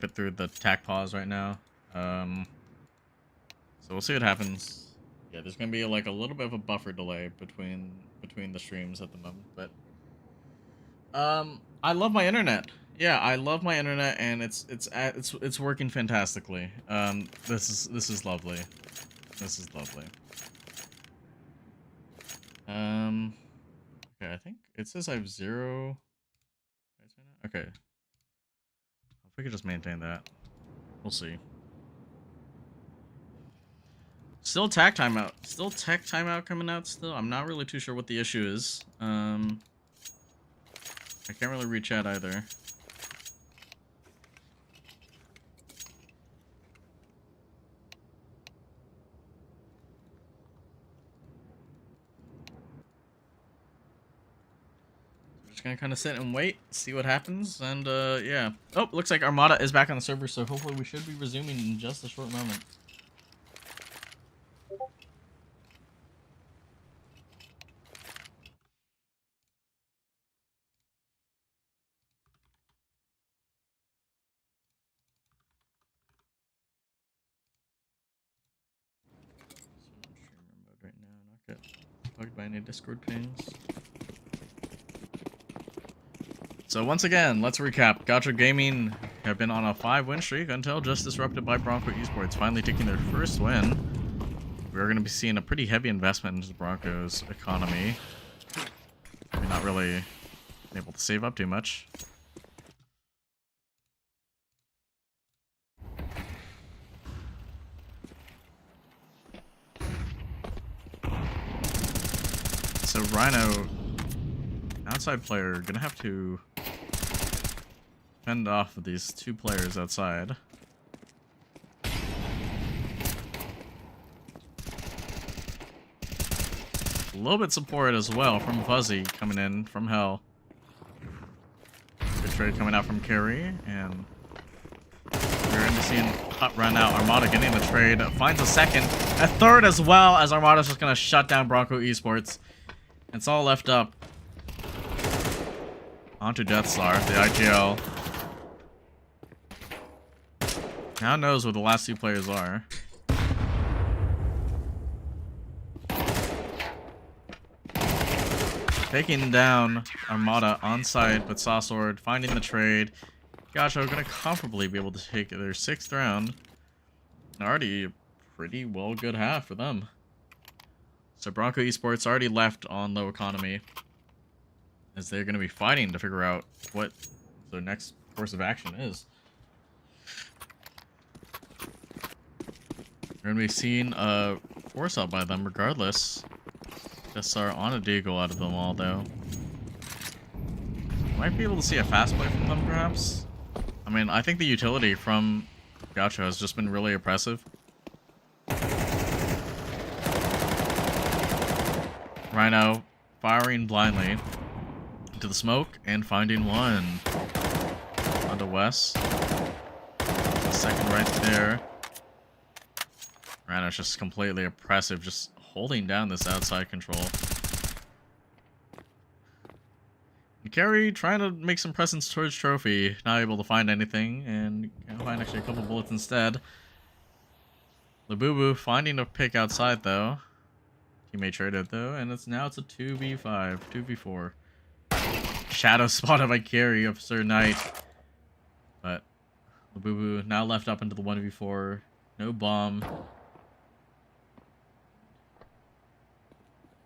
put through the tac pause right now. So we'll see what happens. Yeah, there's gonna be like a little bit of a buffer delay between the streams at the moment, but I love my internet. Yeah, I love my internet, and it's working fantastically. This is lovely. This is lovely. Okay, I think it says I have 0. Okay, if we could just maintain that, we'll see. Still tech timeout. Still tech timeout coming out still. I'm not really too sure what the issue is. I can't really read chat either. Just gonna kind of sit and wait, see what happens, and yeah. Oh, looks like Armada is back on the server, so hopefully we should be resuming in just a short moment. Right now, not get bugged by any Discord pings. So once again, let's recap. Gaucho Gaming have been on a 5-win streak until just disrupted by Bronco Esports, finally taking their first win. We're going to be seeing a pretty heavy investment into the Broncos' economy. We're not really able to save up too much. So Rhino, outside player, gonna have to fend off of these 2 players outside. A little bit support as well from Fuzzy coming in from Hell. Good trade coming out from Carry, and we're into seeing Hut run out. Armada getting the trade, finds a second, a third as well, as Armada's just gonna shut down Bronco Esports. It's all left up onto Deathstar, the IGL. Now knows where the last 2 players are. Taking down Armada on site with Saw Sword, finding the trade. Gaucho gonna comfortably be able to take their 6th round. Already a pretty well good half for them. So Bronco Esports already left on low economy, as they're going to be fighting to figure out what their next course of action is. We're going to be seeing a force out by them regardless. Just are on a deagle out of them all though. Might be able to see a fast play from them perhaps. I mean, I think the utility from Gaucho has just been really oppressive. Rhino firing blindly into the smoke and finding one onto Wes. The second right there. Rhino's just completely oppressive, just holding down this outside control. And Carry trying to make some presence towards Trophy, not able to find anything, and gonna find actually a couple bullets instead. Labubu finding a pick outside though. Teammate traded though, and it's a 2v5, 2v4. Shadow spotted by Carry of Sir Knight. But Labubu now left up into the 1v4. No bomb.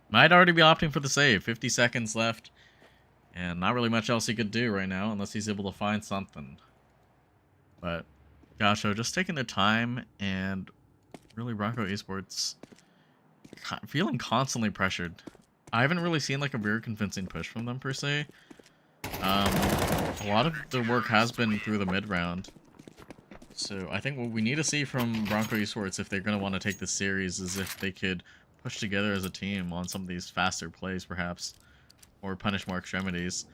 Might already be opting for the save. 50 seconds left. And not really much else he could do right now unless he's able to find something. But Gaucho just taking their time, and really Bronco Esports feeling constantly pressured. I haven't really seen like a very convincing push from them per se. A lot of the work has been through the mid round. So I think what we need to see from Bronco Esports if they're going to want to take this series is if they could push together as a team on some of these faster plays perhaps. Or punish more extremities.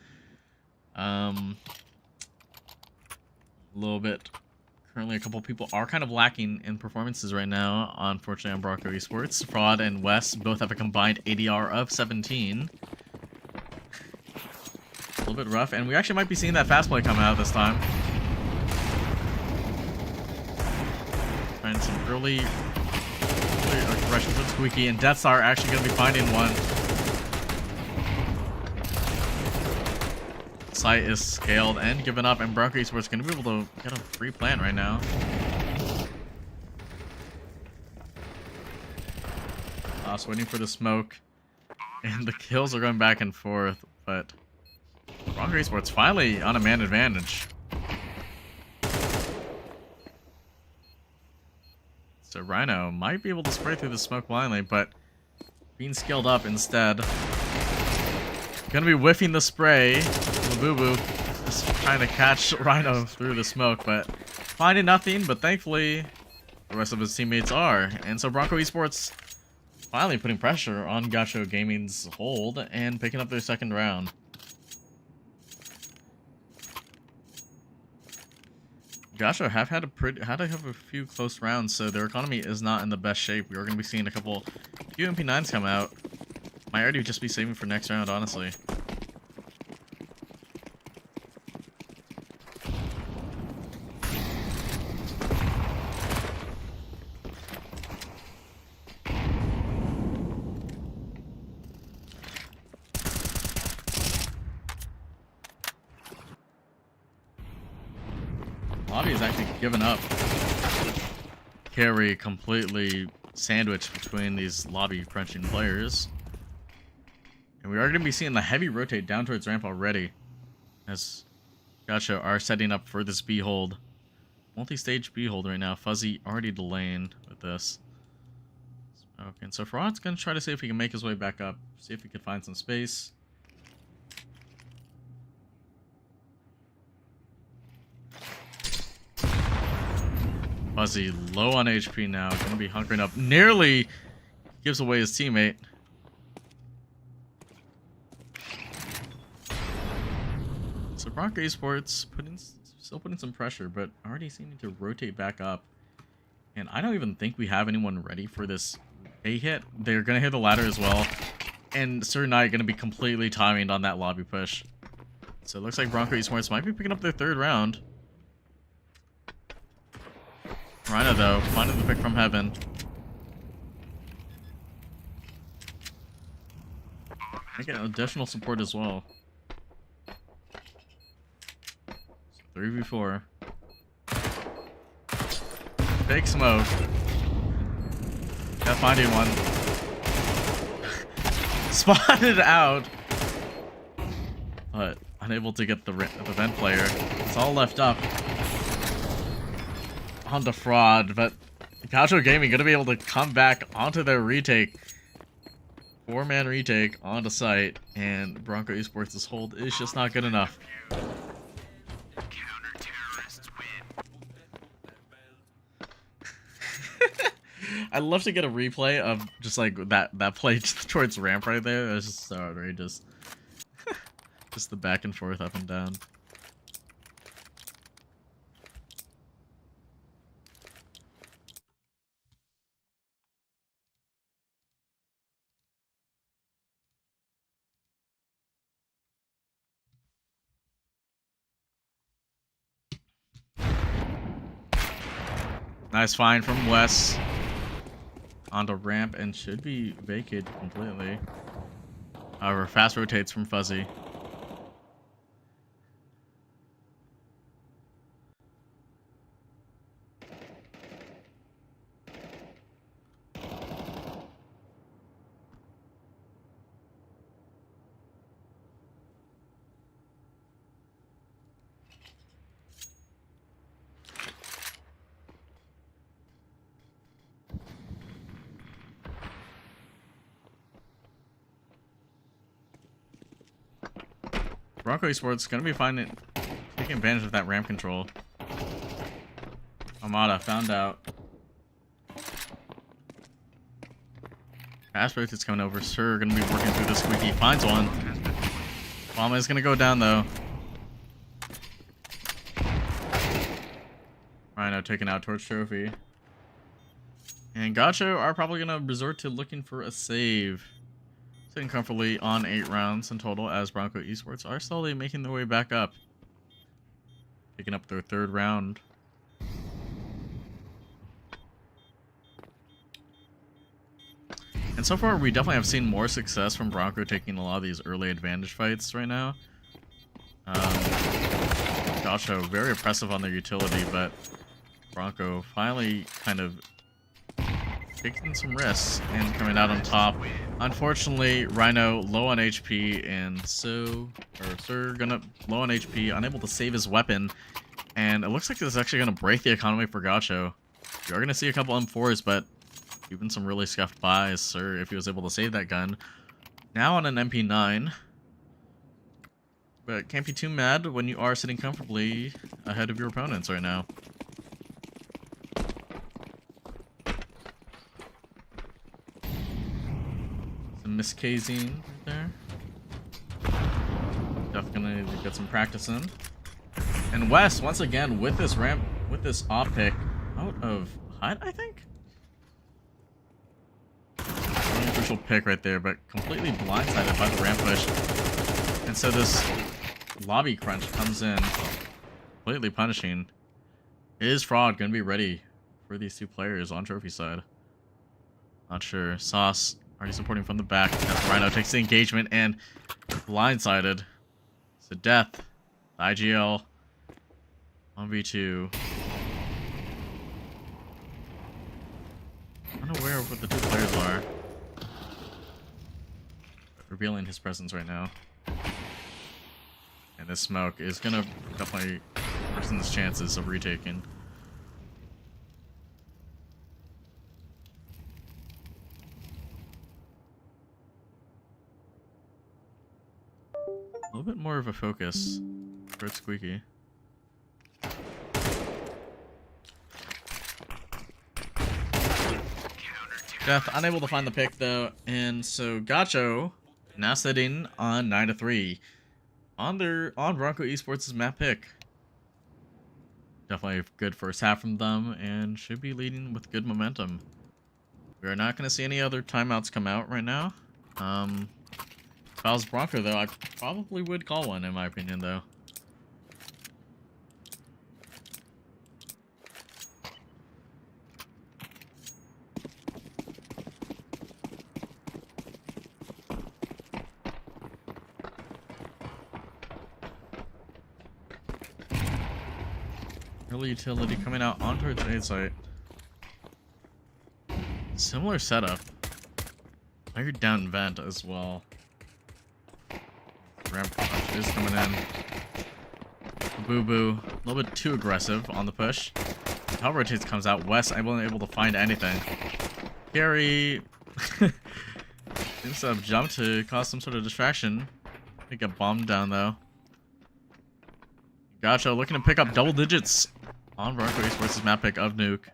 A little bit. Currently, a couple people are kind of lacking in performances right now, unfortunately, on Bronco Esports. Fraud and Wes both have a combined ADR of 17. A little bit rough, and we actually might be seeing that fast play come out this time. finding some early aggression with Squeaky, and Death Star actually going to be finding one. Site is scaled and given up, and Bronco Esports going to be able to get a free plant right now. So waiting for the smoke, and the kills are going back and forth, but Bronco Esports finally on a man advantage. So Rhino might be able to spray through the smoke blindly, but being scaled up instead. Gonna be whiffing the spray. Labubu just trying to catch Rhino through the smoke, but finding nothing, but thankfully the rest of his teammates are. And so Bronco Esports finally putting pressure on Gaucho Gaming's hold and picking up their second round. Gaucho have had a few close rounds, so their economy is not in the best shape. We are going to be seeing a few MP9s come out. Might already just be saving for next round, honestly. Lobby is actually given up. Carry completely sandwiched between these lobby crunching players. And we are going to be seeing the heavy rotate down towards ramp already, as Gaucho are setting up for this B hold. Multi-stage B hold right now. Fuzzy already delaying with this. Okay, and so Farhad's going to try to see if he can make his way back up. See if he can find some space. Fuzzy low on HP now. Going to be hunkering up. Nearly gives away his teammate. So Bronco Esports still putting some pressure, but already seeming to rotate back up. And I don't even think we have anyone ready for this A hit. They're going to hit the ladder as well. And Sir Knight going to be completely timed on that lobby push. So it looks like Bronco Esports might be picking up their third round. Rhino, though, finding the pick from heaven. I get additional support as well. 3v4. Big smoke. Got finding one. Spotted out. But unable to get the vent player. It's all left up. Onto Fraud, but Gaucho Gaming gonna be able to come back onto their retake. 4-man retake onto site, and Bronco Esports' hold is just not good enough. I'd love to get a replay of just like that play towards ramp right there. That's just so outrageous. Just the back and forth, up and down. Nice find from Wes onto ramp, and should be vacated completely. However, fast rotates from Fuzzy. Bronco Esports gonna be taking advantage of that ramp control. Amada found out. Fast rotate's coming over. Sir gonna be working through the squeaky. Finds one. Mama is gonna go down though. Rhino taking out Torch Trophy. And Gaucho are probably gonna resort to looking for a save. Sitting comfortably on 8 rounds in total, as Bronco Esports are slowly making their way back up. Picking up their third round. And so far, we definitely have seen more success from Bronco taking a lot of these early advantage fights right now. Gaucho, very oppressive on their utility, but Bronco finally kind of taking some risks and coming out on top. Unfortunately, Rhino low on HP, and Sir gonna low on HP, unable to save his weapon, and it looks like this is actually gonna break the economy for Gaucho. You are gonna see a couple M4s, but even some really scuffed buys, Sir, if he was able to save that gun. Now on an MP9, but can't be too mad when you are sitting comfortably ahead of your opponents right now. Miskazing right there. Definitely gonna get some practice in. And West once again with this ramp, with this off pick out of hide, I think. Really crucial pick right there, but completely blindsided by the ramp push. And so this lobby crunch comes in, completely punishing. Is Fraud gonna be ready for these two players on trophy side? Not sure. Sauce already supporting from the back. As Rhino takes the engagement and blindsided. So death. IGL. 1v2. Unaware of what the two players are. Revealing his presence right now. And this smoke is gonna definitely worsen his chances of retaking. A little bit more of a focus for Squeaky. Death unable to find the pick though, and so Gaucho now sitting on 9-3 on Bronco Esports' map pick. Definitely a good first half from them, and should be leading with good momentum. We are not going to see any other timeouts come out right now. If I was Bronco, though, I probably would call one, in my opinion, though. Early utility coming out onto its A site. Similar setup. Fired down vent as well. Ramp push is coming in. Boo Boo, a little bit too aggressive on the push. How rotates comes out. West able to find anything. Gary seems to have jumped to cause some sort of distraction. They get bombed down though. Gaucho looking to pick up double digits on Bronco Esports' map pick of Nuke.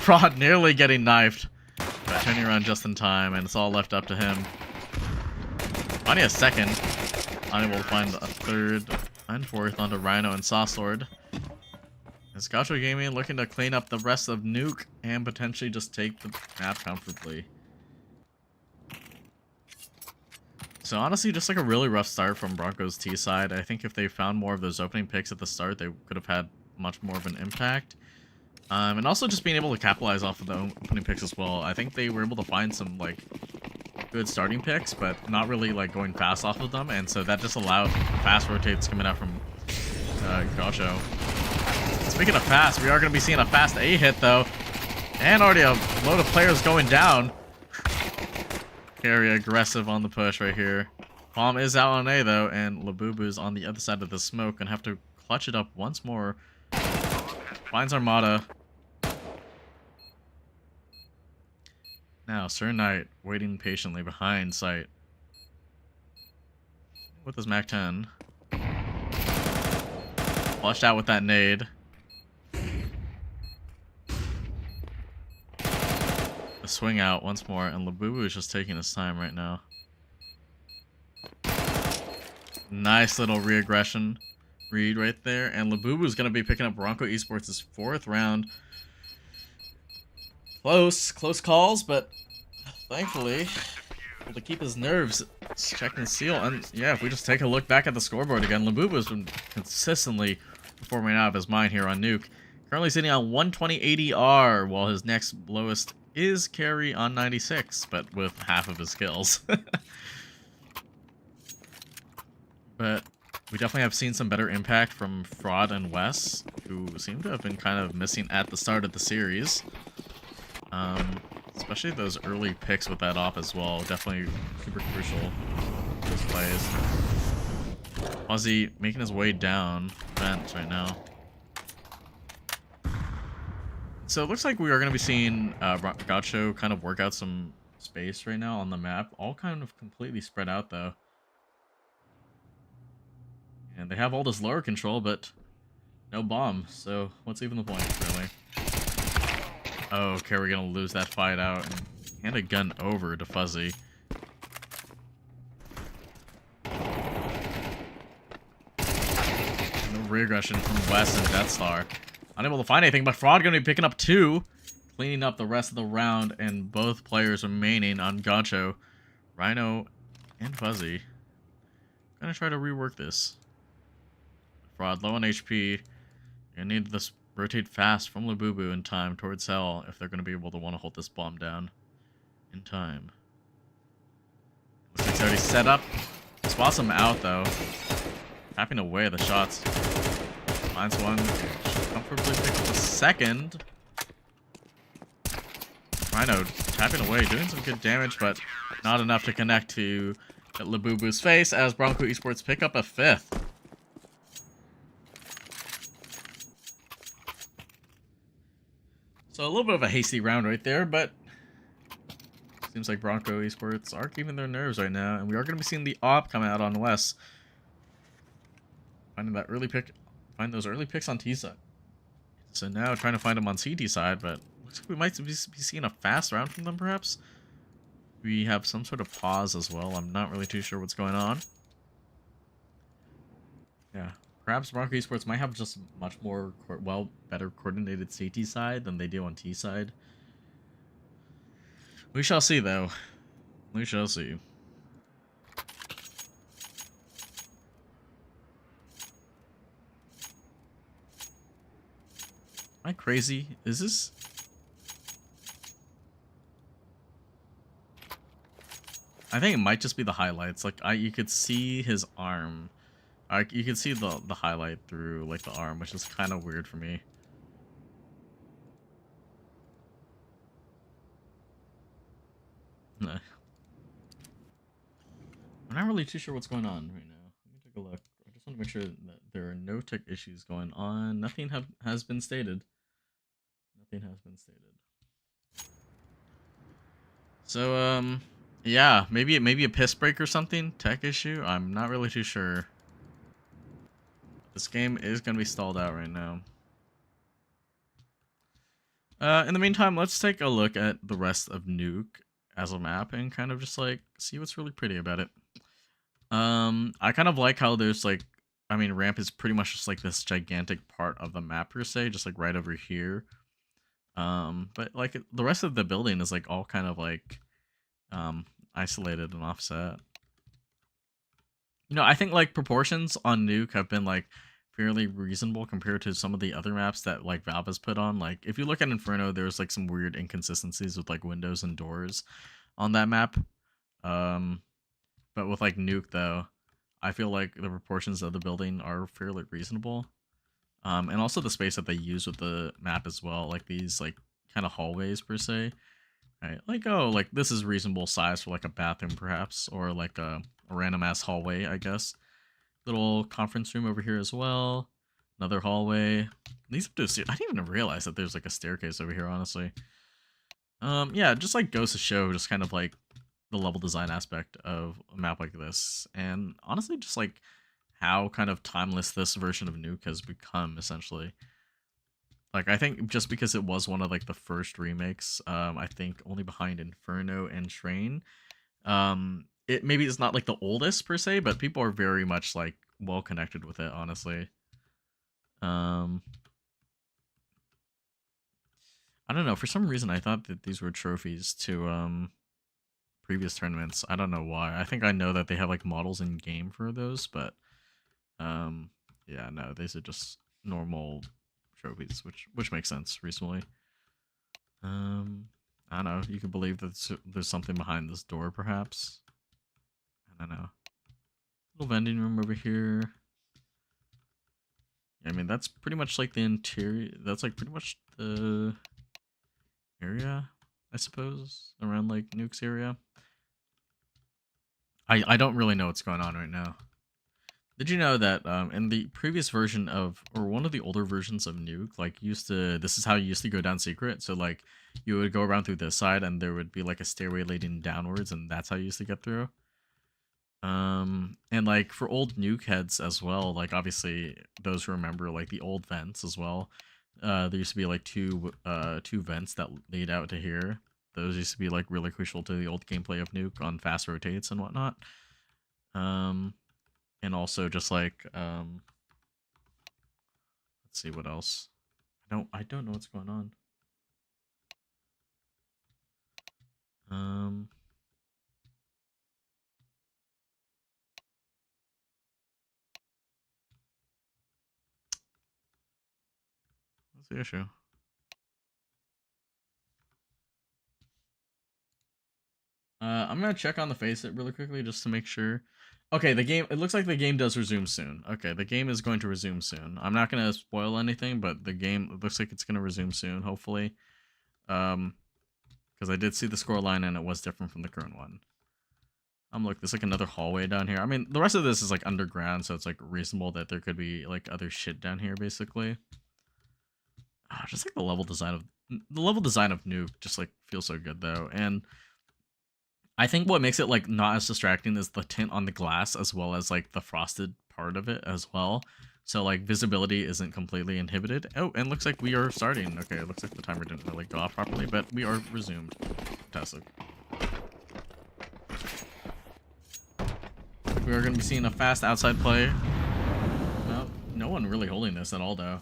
Fraud nearly getting knifed. But turning around just in time, and it's all left up to him. Finding a second. Unable to find a third and fourth onto Rhino and Sawsword. As Gaucho Gaming looking to clean up the rest of Nuke and potentially just take the map comfortably. So honestly, just like a really rough start from Bronco's T side. I think if they found more of those opening picks at the start, they could have had much more of an impact. And also just being able to capitalize off of the opening picks as well. I think they were able to find some like good starting picks, but not really like going fast off of them, and so that just allowed fast rotates coming out from Gaucho. Speaking of fast, we are going to be seeing a fast A hit though, and already a load of players going down. Very aggressive on the push right here. Palm is out on A though, and Labubu's on the other side of the smoke and have to clutch it up once more. Finds Armada. Now, Sir Knight waiting patiently behind sight. With his MAC-10. Flushed out with that nade. A swing out once more, and Labubu is just taking his time right now. Nice little re-aggression read right there, and Labubu is going to be picking up Bronco Esports' 4th round. Close calls, but thankfully able to keep his nerves checked and seal. And yeah, if we just take a look back at the scoreboard again, Labubu has been consistently performing out of his mind here on Nuke. Currently sitting on 120 ADR, while his next lowest is carry on 96, but with half of his kills. But we definitely have seen some better impact from Fraud and Wes, who seem to have been kind of missing at the start of the series. Especially those early picks with that off as well. Definitely super crucial, those plays. Ozzy making his way down vent right now. So it looks like we are going to be seeing Gaucho kind of work out some space right now on the map. All kind of completely spread out though. And they have all this lower control, but no bomb. So what's even the point, really? Oh, okay, we're going to lose that fight out and hand a gun over to Fuzzy. No re-aggression from West and Deathstar. Unable to find anything, but Fraud going to be picking up 2. Cleaning up the rest of the round, and both players remaining on Gaucho, Rhino, and Fuzzy. Gonna try to rework this. Fraud low on HP. Gonna need this rotate fast from Labubu in time towards Hell if they're gonna be able to want to hold this bomb down in time. Looks like it's already set up. Spots him out though. Tapping away the shots. Finds one. Comfortably pick up the second. Rhino tapping away, doing some good damage, but not enough to connect to Labubu's face as Bronco Esports pick up a 5th. So a little bit of a hasty round right there, but seems like Bronco Esports are keeping their nerves right now, and we are going to be seeing the AWP come out on West. Finding that early pick, find those early picks on T side. So now trying to find them on CT side, but looks like we might be seeing a fast round from them, perhaps. We have some sort of pause as well. I'm not really too sure what's going on. Yeah, perhaps Bronco Esports might have just much more, better coordinated CT side than they do on T side. We shall see, though. We shall see. Am I crazy? Is this... I think it might just be the highlights. Like, you could see his arm. You could see the highlight through, like, the arm, which is kind of weird for me. Nah. I'm not really too sure what's going on right now. Let me take a look. I just want to make sure that there are no tech issues going on. Nothing has been stated. Nothing has been stated. So, yeah, maybe a piss break or something, tech issue. I'm not really too sure. This game is gonna be stalled out right now. In the meantime, let's take a look at the rest of Nuke as a map and kind of just like see what's really pretty about it. I kind of like how there's like, I mean, ramp is pretty much just like this gigantic part of the map per se, just like right over here. But like the rest of the building is like all kind of like isolated and offset. You know, I think like proportions on Nuke have been like fairly reasonable compared to some of the other maps that like Valve has put on. Like if you look at Inferno, there's like some weird inconsistencies with like windows and doors on that map. But with like Nuke though, I feel like the proportions of the building are fairly reasonable. And also the space that they use with the map as well, like these like kind of hallways per se. Right, like, oh, like this is reasonable size for like a bathroom perhaps, or like a random ass hallway, I guess. Little conference room over here as well. Another hallway. These up to I didn't even realize that there's like a staircase over here, honestly. Yeah, just like goes to show just kind of like the level design aspect of a map like this. And honestly, just like how kind of timeless this version of Nuke has become, essentially. Like, I think just because it was one of like the first remakes, I think only behind Inferno and Train. It maybe it's not like the oldest per se, but people are very much like well connected with it, honestly. I don't know, for some reason I thought that these were trophies to previous tournaments. I don't know why. I think I know that they have like models in game for those, but yeah, no, these are just normal trophies, which makes sense reasonably. I don't know. You can believe that there's something behind this door, perhaps. I don't know. Little vending room over here. Yeah, I mean, that's pretty much like the interior. That's like pretty much the area, I suppose, around like Nuke's area. I don't really know what's going on right now. Did you know that in the previous version of, or one of the older versions of Nuke, like this is how you used to go down secret. So like you would go around through this side and there would be like a stairway leading downwards, and that's how you used to get through. And like for old Nuke heads as well, like obviously those who remember like the old vents as well, there used to be like two vents that lead out to here. Those used to be like really crucial to the old gameplay of Nuke on fast rotates and whatnot. And also just like let's see what else. I don't know what's going on. What's the issue? I'm gonna check on the face it really quickly just to make sure. Okay, it looks like the game does resume soon. Okay, the game is going to resume soon. I'm not gonna spoil anything, but the game, it looks like it's gonna resume soon, hopefully. Because I did see the score line and it was different from the current one. Look, there's like another hallway down here. I mean, the rest of this is like underground, so it's like reasonable that there could be like other shit down here, basically. Just like the level design of Nuke just like feels so good though, and I think what makes it like not as distracting is the tint on the glass, as well as like the frosted part of it as well. So like visibility isn't completely inhibited. Oh, and looks like we are starting. Okay, it looks like the timer didn't really go off properly, but we are resumed. Fantastic. We are going to be seeing a fast outside play. Well, no one really holding this at all though.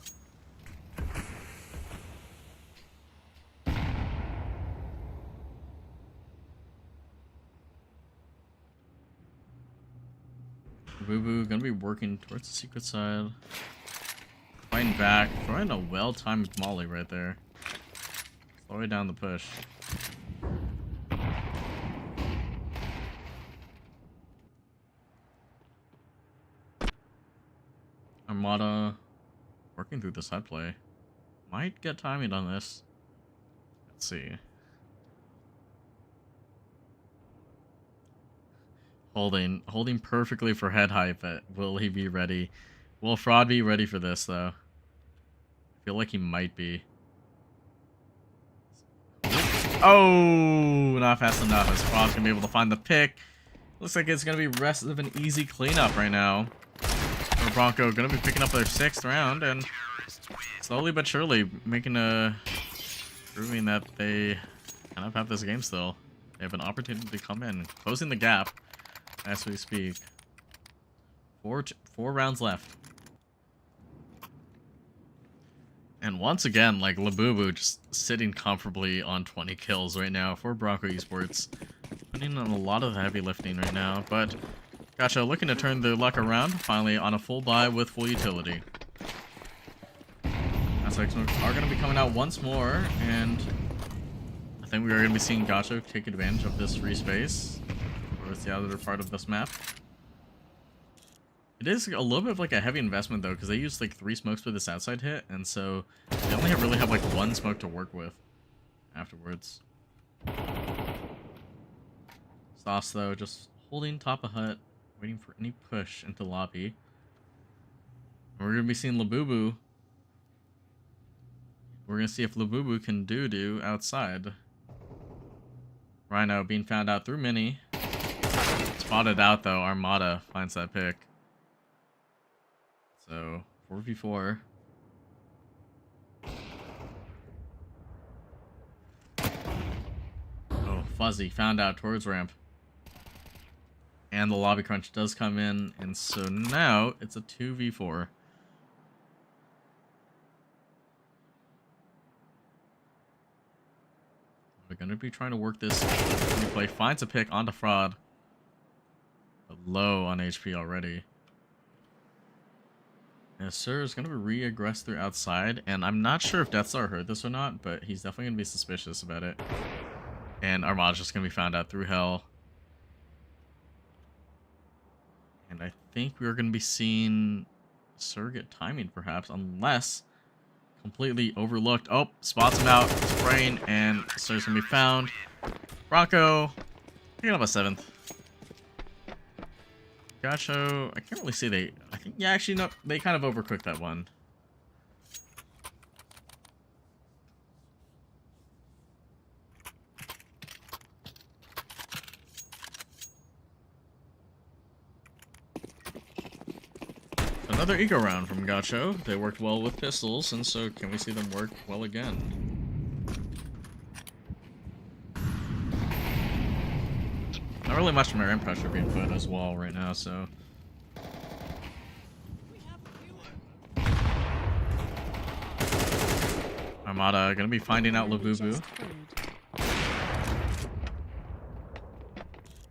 Boo Boo gonna be working towards the secret side. Fighting back. Throwing a well-timed molly right there. Slow down the push. Armada working through the side play. Might get timing on this. Let's see. Holding perfectly for head height, but will he be ready? Will Fraud be ready for this though? I feel like he might be. Oh, not fast enough. As Fraud's gonna be able to find the pick. Looks like it's gonna be rest of an easy cleanup right now. Or Bronco gonna be picking up their 6th round and slowly but surely proving that they kind of have this game still. They have an opportunity to come in, closing the gap as we speak. Four rounds left. And once again, like Labubu just sitting comfortably on 20 kills right now for Bronco Esports. Putting on a lot of the heavy lifting right now, but Gaucho looking to turn their luck around, finally on a full buy with full utility. Aspects are going to be coming out once more, and I think we are going to be seeing Gaucho take advantage of this free space towards the other part of this map. It is a little bit of like a heavy investment though, because they use like 3 smokes for this outside hit, and so they only really have like 1 smoke to work with afterwards. Sauce though, just holding top of hut, waiting for any push into lobby. And we're gonna be seeing Labubu. We're gonna see if Labubu can do outside. Rhino being found out through Mini. Spotted out though, Armada finds that pick. So 4v4. Oh, Fuzzy found out towards ramp. And the lobby crunch does come in, and so now it's a 2v4. We're gonna be trying to work this replay. Finds a pick onto Fraud. But low on HP already. Yes, sir is going to re-aggress through outside, and I'm not sure if Death Star heard this or not, but he's definitely going to be suspicious about it. And Armada's just going to be found out through hell. And I think we're going to be seeing surrogate timing, perhaps, unless completely overlooked. Oh, spots him out, spraying, and Sir's going to be found. Bronco, picking up a 7th. Gaucho, I can't really say they... I think, yeah, actually, no, they kind of overcooked that one. Another eco round from Gaucho. They worked well with pistols, and so can we see them work well again? Not really much more air pressure being put as well right now, so... Armada gonna be finding out Labubu.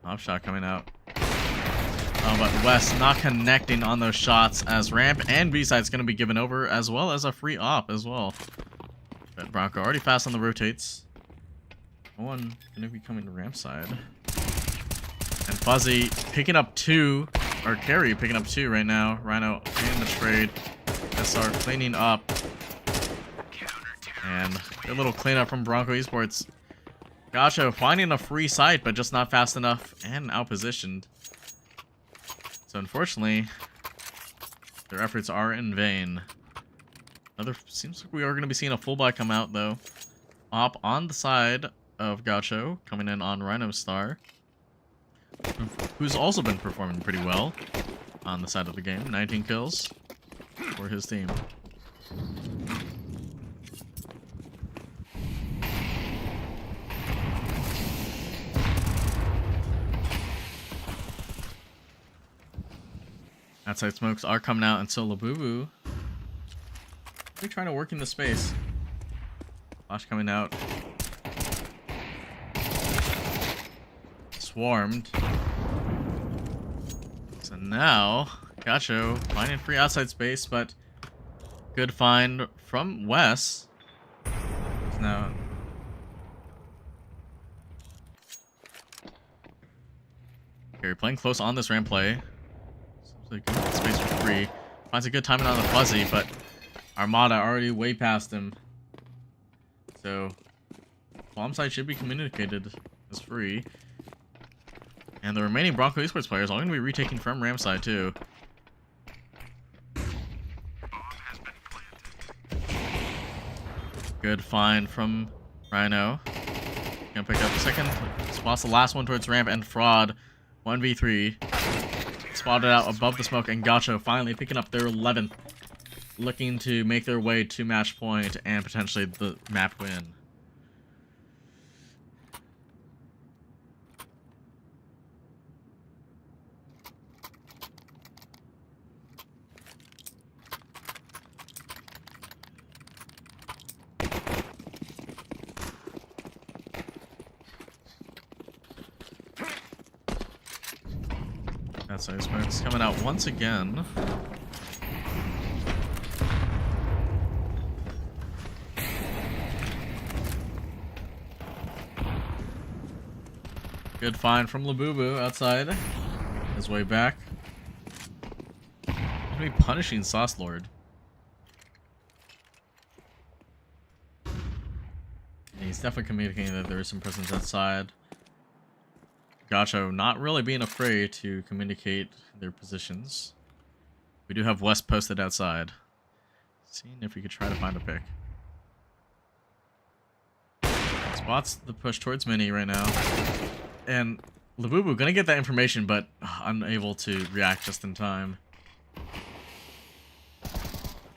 Off shot coming out. Oh, but West not connecting on those shots as ramp and B-side's gonna be given over, as well as a free op as well. But Bronco already fast on the rotates. No one gonna be coming to ramp side. And Fuzzy picking up 2, or Carry picking up 2 right now. Rhino in the trade. SR cleaning up. And good little cleanup from Bronco Esports. Gaucho finding a free site, but just not fast enough and outpositioned. So unfortunately, their efforts are in vain. Seems like we are going to be seeing a full buy come out though. Op on the side of Gaucho, coming in on Rhino Star, who's also been performing pretty well on the side of the game. 19 kills for his team. Outside smokes are coming out, and so Labubu really trying to work in the space. Flash coming out. Swarmed. So now, Gaucho finding free outside space, but good find from Wes. Now, Carry playing close on this ramp play. Space for free. Finds a good timing on the Fuzzy, but Armada already way past him. So, bomb side should be communicated as free. And the remaining Bronco Esports players are going to be retaking from ramp side too. Good find from Rhino. Gonna pick up the second. Spots the last one towards ramp, and Fraud 1v3. Spotted out above the smoke, and Gaucho finally picking up their 11th. Looking to make their way to match point and potentially the map win. That's Icebox coming out once again. Good find from Labubu outside. His way back. He's gonna be punishing Sauce Lord. And he's definitely communicating that there is some presence outside. Gaucho not really being afraid to communicate their positions. We do have West posted outside. Seeing if we could try to find a pick. Spots the push towards Mini right now. And Labubu gonna get that information, but unable to react just in time.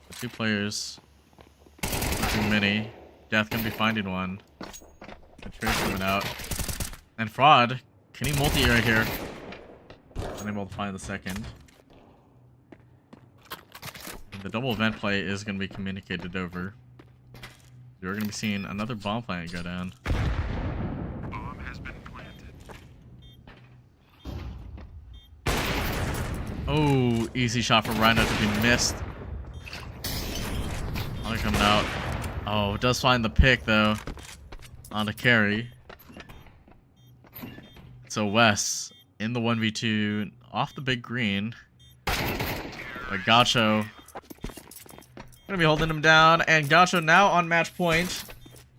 The 2 players. Mini. Death gonna be finding one. The trade coming out. And Fraud. Can he multi right here? Unable to find the second. And the double event play is going to be communicated over. We're going to be seeing another bomb plant go down. Bomb has been planted. Oh, easy shot from Rhino to be missed. Molly coming out. Oh, does find the pick though on a carry. So Wes in the 1v2 off the big green. But Gaucho gonna be holding him down, and Gaucho now on match point,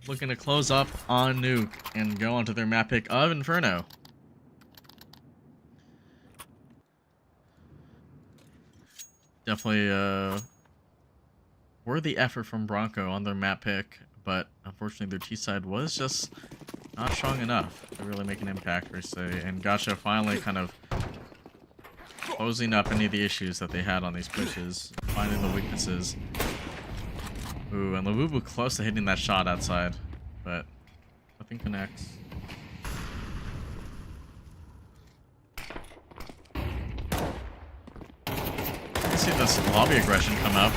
looking to close up on Nuke and go onto their map pick of Inferno. Definitely worthy effort from Bronco on their map pick, but unfortunately their T side was just not strong enough to really make an impact per se, and Gaucho finally kind of closing up any of the issues that they had on these pushes, finding the weaknesses. Ooh, and Labubu close to hitting that shot outside, but nothing connects. You see this lobby aggression come up.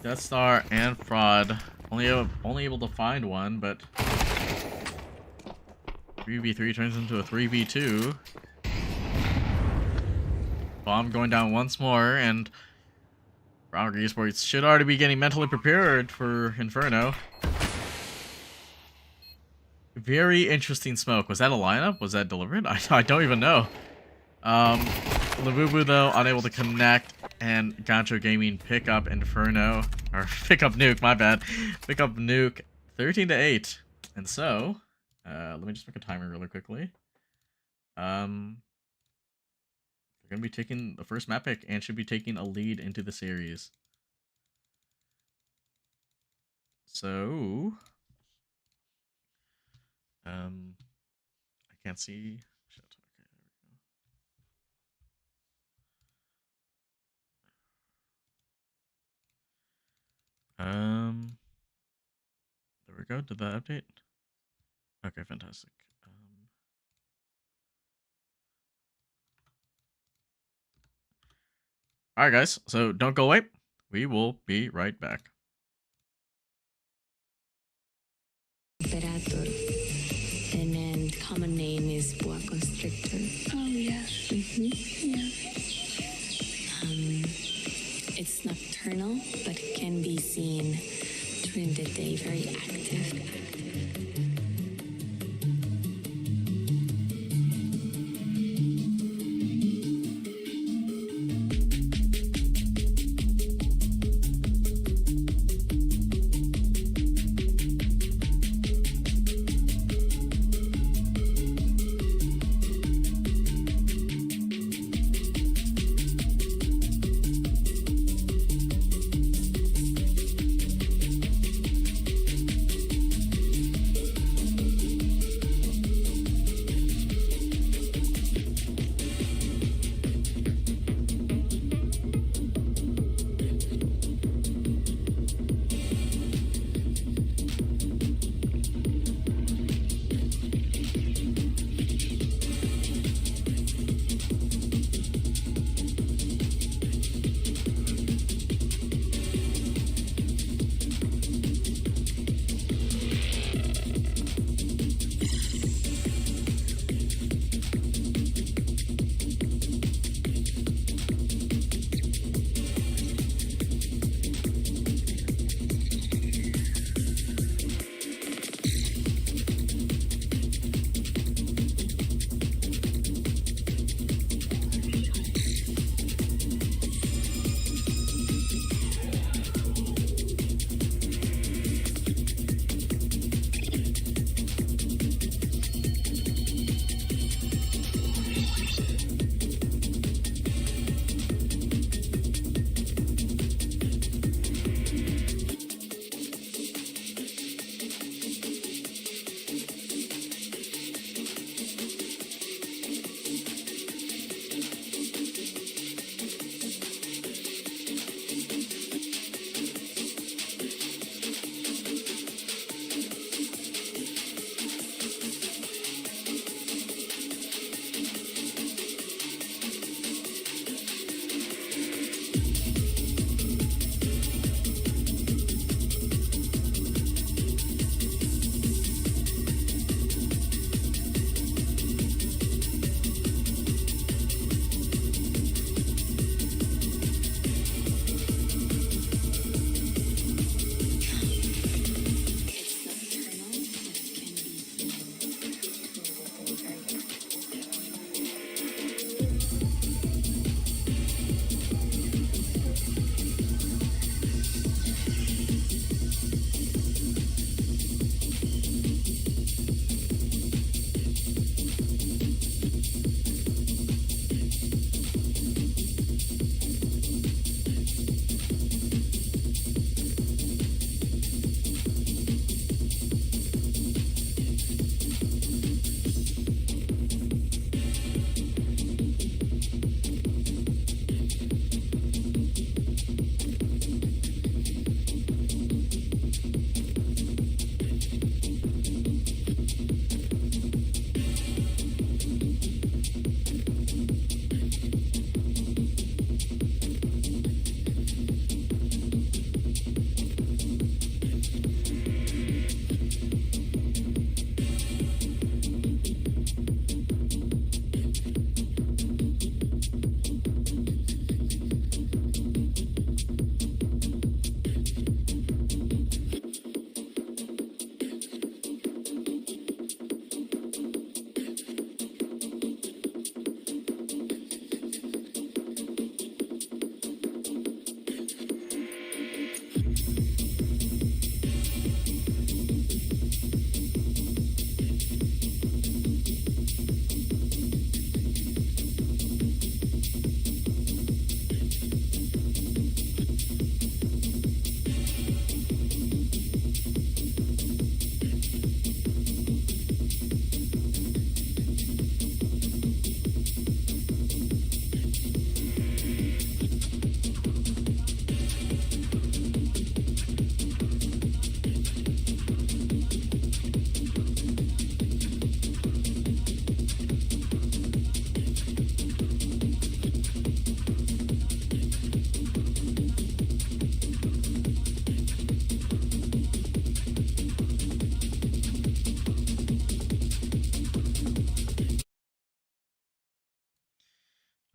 Death Star and Fraud only able to find one, but 3v3 turns into a 3v2. Bomb going down once more, and Bronco Esports should already be getting mentally prepared for Inferno. Very interesting smoke. Was that a lineup? Was that delivered? I don't even know. Labubu though unable to connect, and Gaucho Gaming pick up Inferno, or pick up Nuke. My bad. Pick up Nuke, 13-8. And so, let me just make a timer really quickly. They're gonna be taking the first map pick and should be taking a lead into the series. So, I can't see. Shit. Okay, there we go. Did that update? Okay, fantastic. Alright guys, so don't go away. We will be right back. Operator, and then common name is boa constrictor. Oh yes. Yeah. It's nocturnal, but can be seen during the day, very active.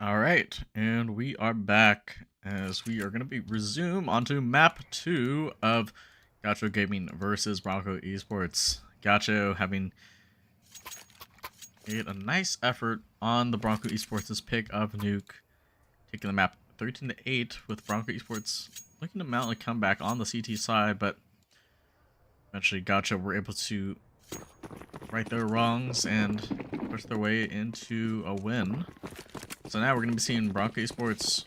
All right, and we are back as we are going to be resume onto map 2 of Gaucho Gaming versus Bronco Esports. Gaucho having made a nice effort on the Bronco Esports' pick of Nuke, taking the map 13-8 with Bronco Esports looking to mount a comeback on the CT side, but eventually Gaucho were able to right their wrongs and push their way into a win. So now we're going to be seeing Bronco Esports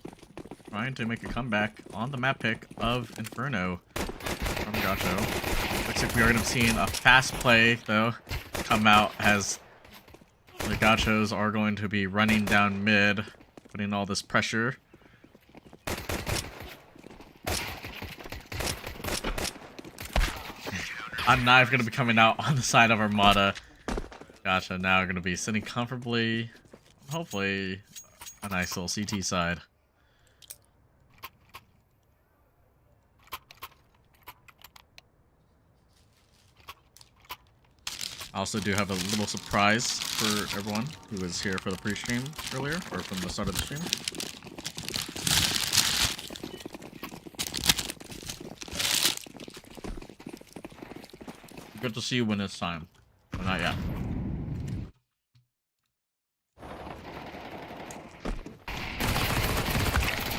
trying to make a comeback on the map pick of Inferno from Gaucho. Looks like we are going to be seeing a fast play, though, come out as the Gauchos are going to be running down mid, putting all this pressure. A knife going to be coming out on the side of Armada. Gotcha, now going to be sitting comfortably, hopefully a nice little CT side. I also do have a little surprise for everyone who was here for the pre-stream earlier, or from the start of the stream. Good to see you when it's time, but not yet.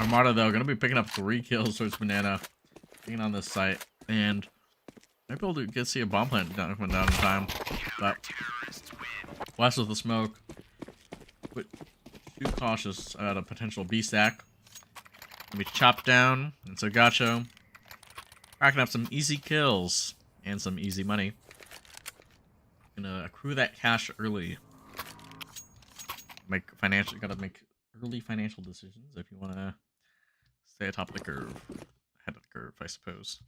Armada, though, going to be picking up 3 kills towards Banana, being on this site, and might be able to get see a bomb plant down in time, but West with the smoke, but too cautious at a potential B stack. Gonna be chopped down, and so Gaucho racking up some easy kills and some easy money. Gonna accrue that cash early. Gotta make early financial decisions if you wanna stay atop the curve, ahead of the curve, I suppose.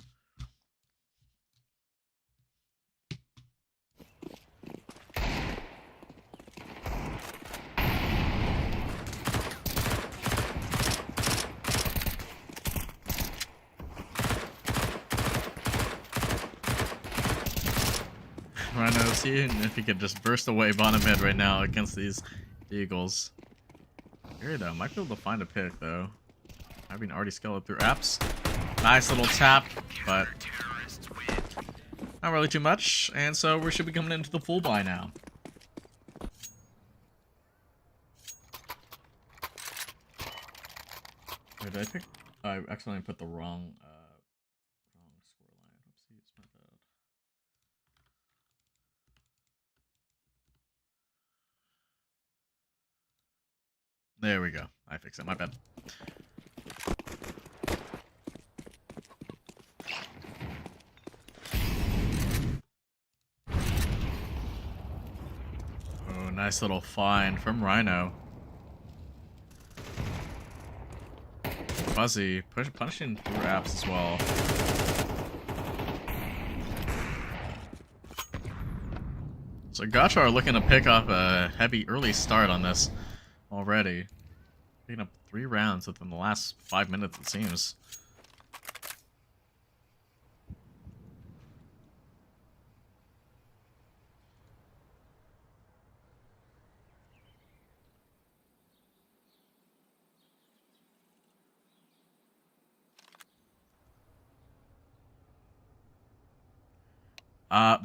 Rhino, seeing if he could just burst away bottom mid right now against these Eagles. Here though, might be able to find a pick though. Having already scaled through apps. Nice little tap, but not really too much. And so we should be coming into the full buy now. Wait, did I pick? I accidentally put the wrong scoreline. Oopsies, my bad. There we go. I fixed it. My bad. Oh, nice little find from Rhino. Fuzzy punishing through apps as well. So Gaucho are looking to pick up a heavy early start on this already. Picking up 3 rounds within the last 5 minutes, it seems.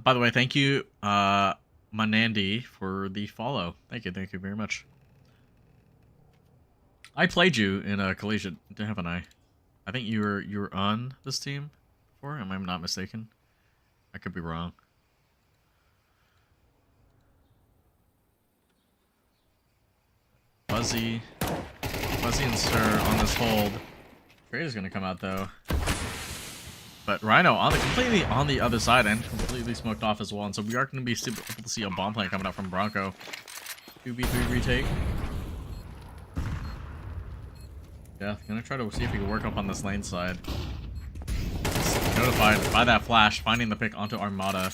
By the way, thank you, Manandi, for the follow. Thank you very much. I played you in a Collegiate, haven't I? I think you were on this team before. Am I not mistaken? I could be wrong. Fuzzy and Sir on this hold. Trade is gonna come out though. But Rhino on completely on the other side and completely smoked off as well. And so we are going to be able to see a bomb plant coming out from Bronco. 2v3 retake. Yeah, gonna try to see if he can work up on this lane side. Notified by that flash, finding the pick onto Armada.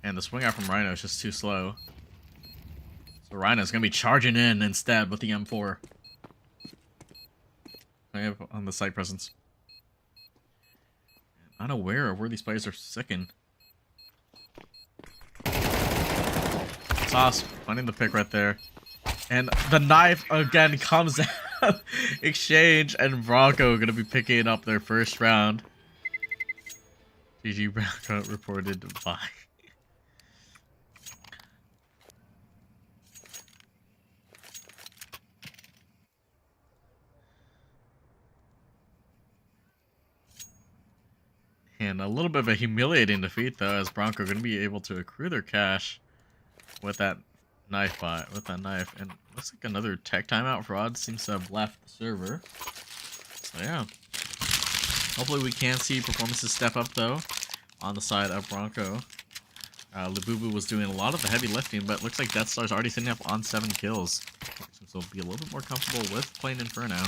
And the swing out from Rhino is just too slow. So Rhino's going to be charging in instead with the M4. On the site presence. Unaware of where these players are sicking. Sauce finding the pick right there. And the knife again comes out. Exchange and Bronco gonna be picking up their first round. GG Bronco reported bye. And a little bit of a humiliating defeat though, as Bronco gonna be able to accrue their cash with that knife bot, and looks like another tech timeout fraud seems to have left the server. So yeah, hopefully we can see performances step up though on the side of Bronco. Labubu was doing a lot of the heavy lifting, but looks like Death Star's already sitting up on 7 kills. Seems he'll be a little bit more comfortable with playing Inferno.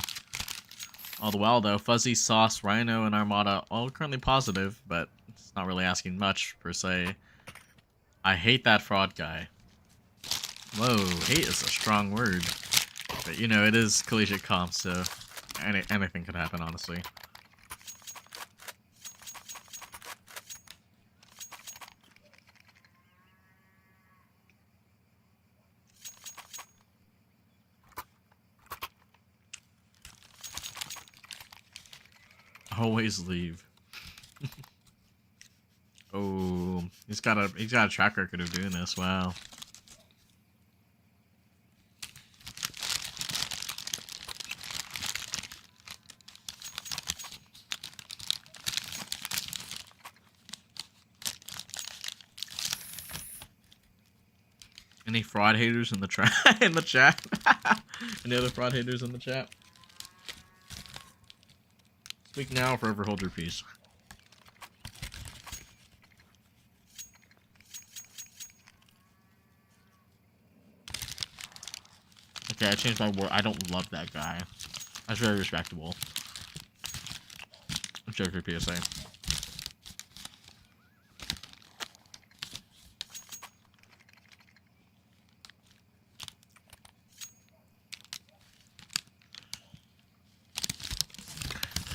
All the while though, Fuzzy, Sauce, Rhino, and Armada all currently positive, but it's not really asking much per se. I hate that fraud guy. Whoa, hate is a strong word. But you know, it is collegiate comp, so anything could happen, honestly. Always leave. Oh, he's got a track record of doing this. Wow. Any fraud haters in the in the chat? Any other fraud haters in the chat? Speak now, or forever hold your peace. Okay, I changed my word. I don't love that guy. That's very respectable. Joke for PSA.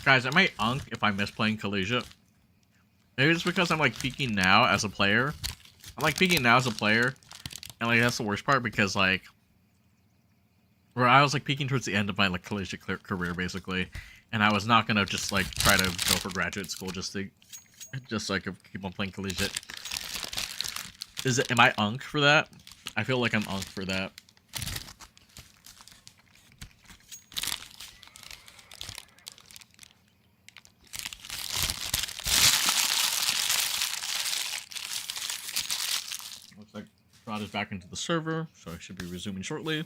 Guys, I might unk if I miss playing Collegiate. Maybe it's because I'm like peaking now as a player. I'm like peaking now as a player. And like that's the worst part because like where I was like peaking towards the end of my like Collegiate career basically. And I was not gonna just like try to go for graduate school just so I could keep on playing Collegiate. Am I unk for that? I feel like I'm unk for that. Looks like Fraud is back into the server, so I should be resuming shortly.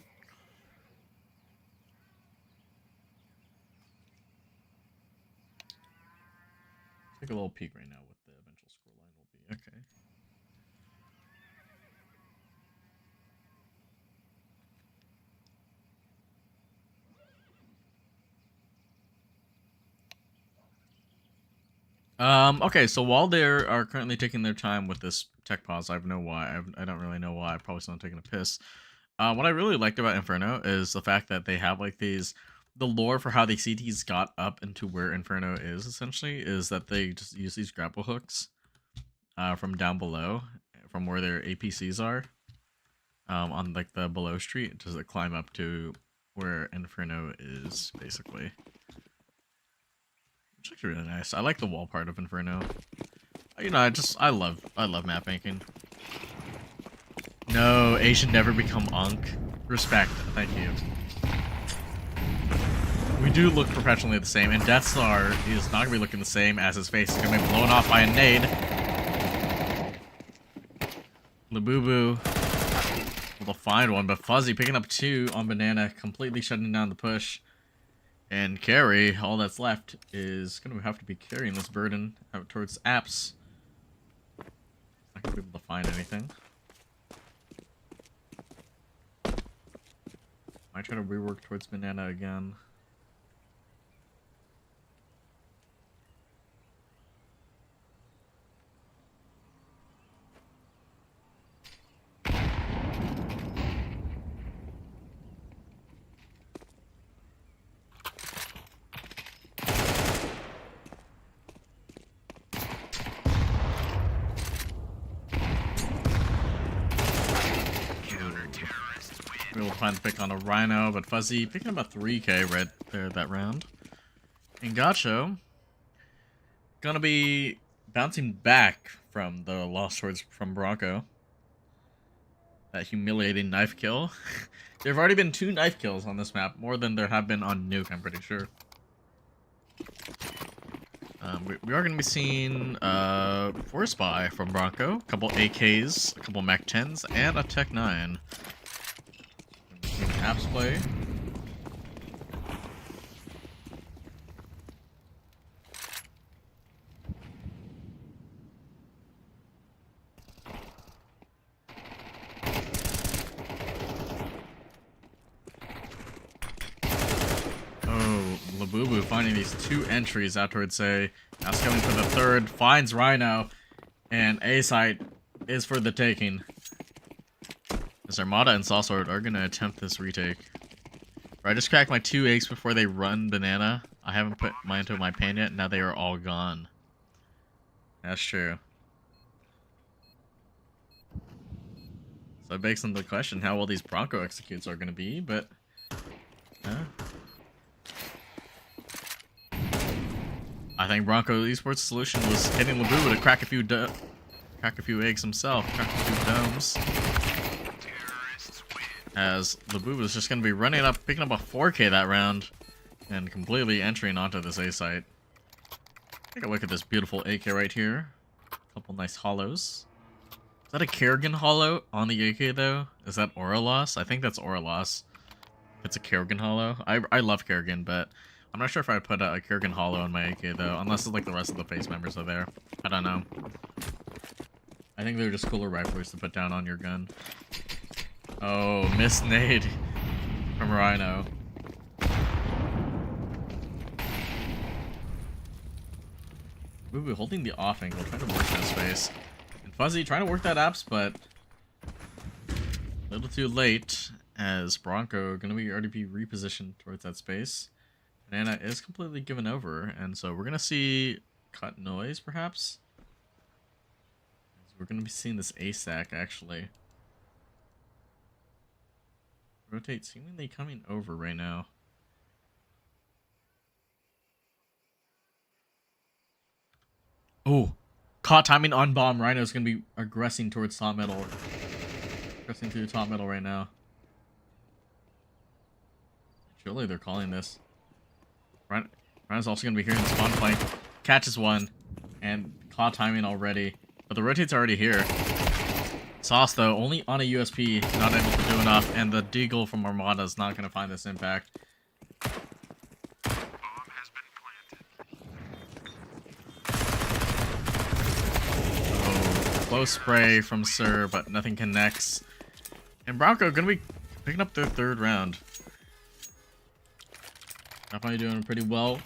Take a little peek right now what the eventual scoreline will be. Okay. Okay, so while they are currently taking their time with this tech pause, I have no why. I don't really know why. I probably still taking a piss. What I really liked about Inferno is the fact that they have like the lore for how the CTs got up into where Inferno is essentially is that they just use these grapple hooks from down below, from where their APCs are, on like the below street to climb up to where Inferno is basically. It's actually really nice. I like the wall part of Inferno. You know, I love map making. No, A should never become Unk. Respect, thank you. We do look professionally the same, and Death Star is not gonna be looking the same as his face is gonna be blown off by a nade. Labubu will find one, but Fuzzy picking up 2 on Banana, completely shutting down the push. And Carry, all that's left is going to have to be carrying this burden out towards Apps. Not going to be able to find anything. Might try to rework towards Banana again. be able to find the pick on a Rhino, but Fuzzy picking up a 3K right there that round. And Gaucho gonna be bouncing back from the loss from Bronco. That humiliating knife kill. There have already been 2 knife kills on this map, more than there have been on Nuke, I'm pretty sure. We are going to be seeing Force Buy from Bronco, a couple AKs, a couple Mac 10s, and a Tech 9. Apps play. Labubu finding these 2 entries out towards A. Now scaling for the 3rd, finds Rhino, and A site is for the taking. As Armada and Sawsword are gonna attempt this retake. I just cracked my 2 eggs before they run banana. I haven't put mine into my pan yet, now they are all gone. That's true. So it begs into the question how well these Bronco executes are gonna be, but I think Bronco Esports' solution was hitting Labubu to crack a few eggs himself, crack a few domes. As Labubu is just going to be running up, picking up a 4K that round, and completely entering onto this A site. Take a look at this beautiful AK right here. A couple nice hollows. Is that a Kerrigan hollow on the AK though? Is that aura loss? I think that's aura loss. If it's a Kerrigan hollow. I love Kerrigan, but I'm not sure if I put a Kerrigan hollow on my AK though, unless it's like the rest of the face members are there. I don't know. I think they're just cooler rifles to put down on your gun. Oh, missed nade from Rhino. Ooh, holding the off angle, trying to work that space. And Fuzzy trying to work that apps, but a little too late, as Bronco gonna already be repositioned towards that space. Banana is completely given over, and so we're gonna see cut noise, perhaps. We're gonna be seeing this A stack actually. Rotate seemingly coming over right now. Oh, caught timing on bomb. Rhino's gonna be aggressing towards top middle. Aggressing through the top middle right now. Surely they're calling this. Rhino's also gonna be here in the spawn flank. Catches one, and caught timing already. But the rotate's already here. Sauce though, only on a USP, not able to do enough, and the deagle from Armada is not gonna find this impact. Close spray from Sir, but nothing connects. And Bronco gonna be picking up their 3rd round. Definitely doing pretty well.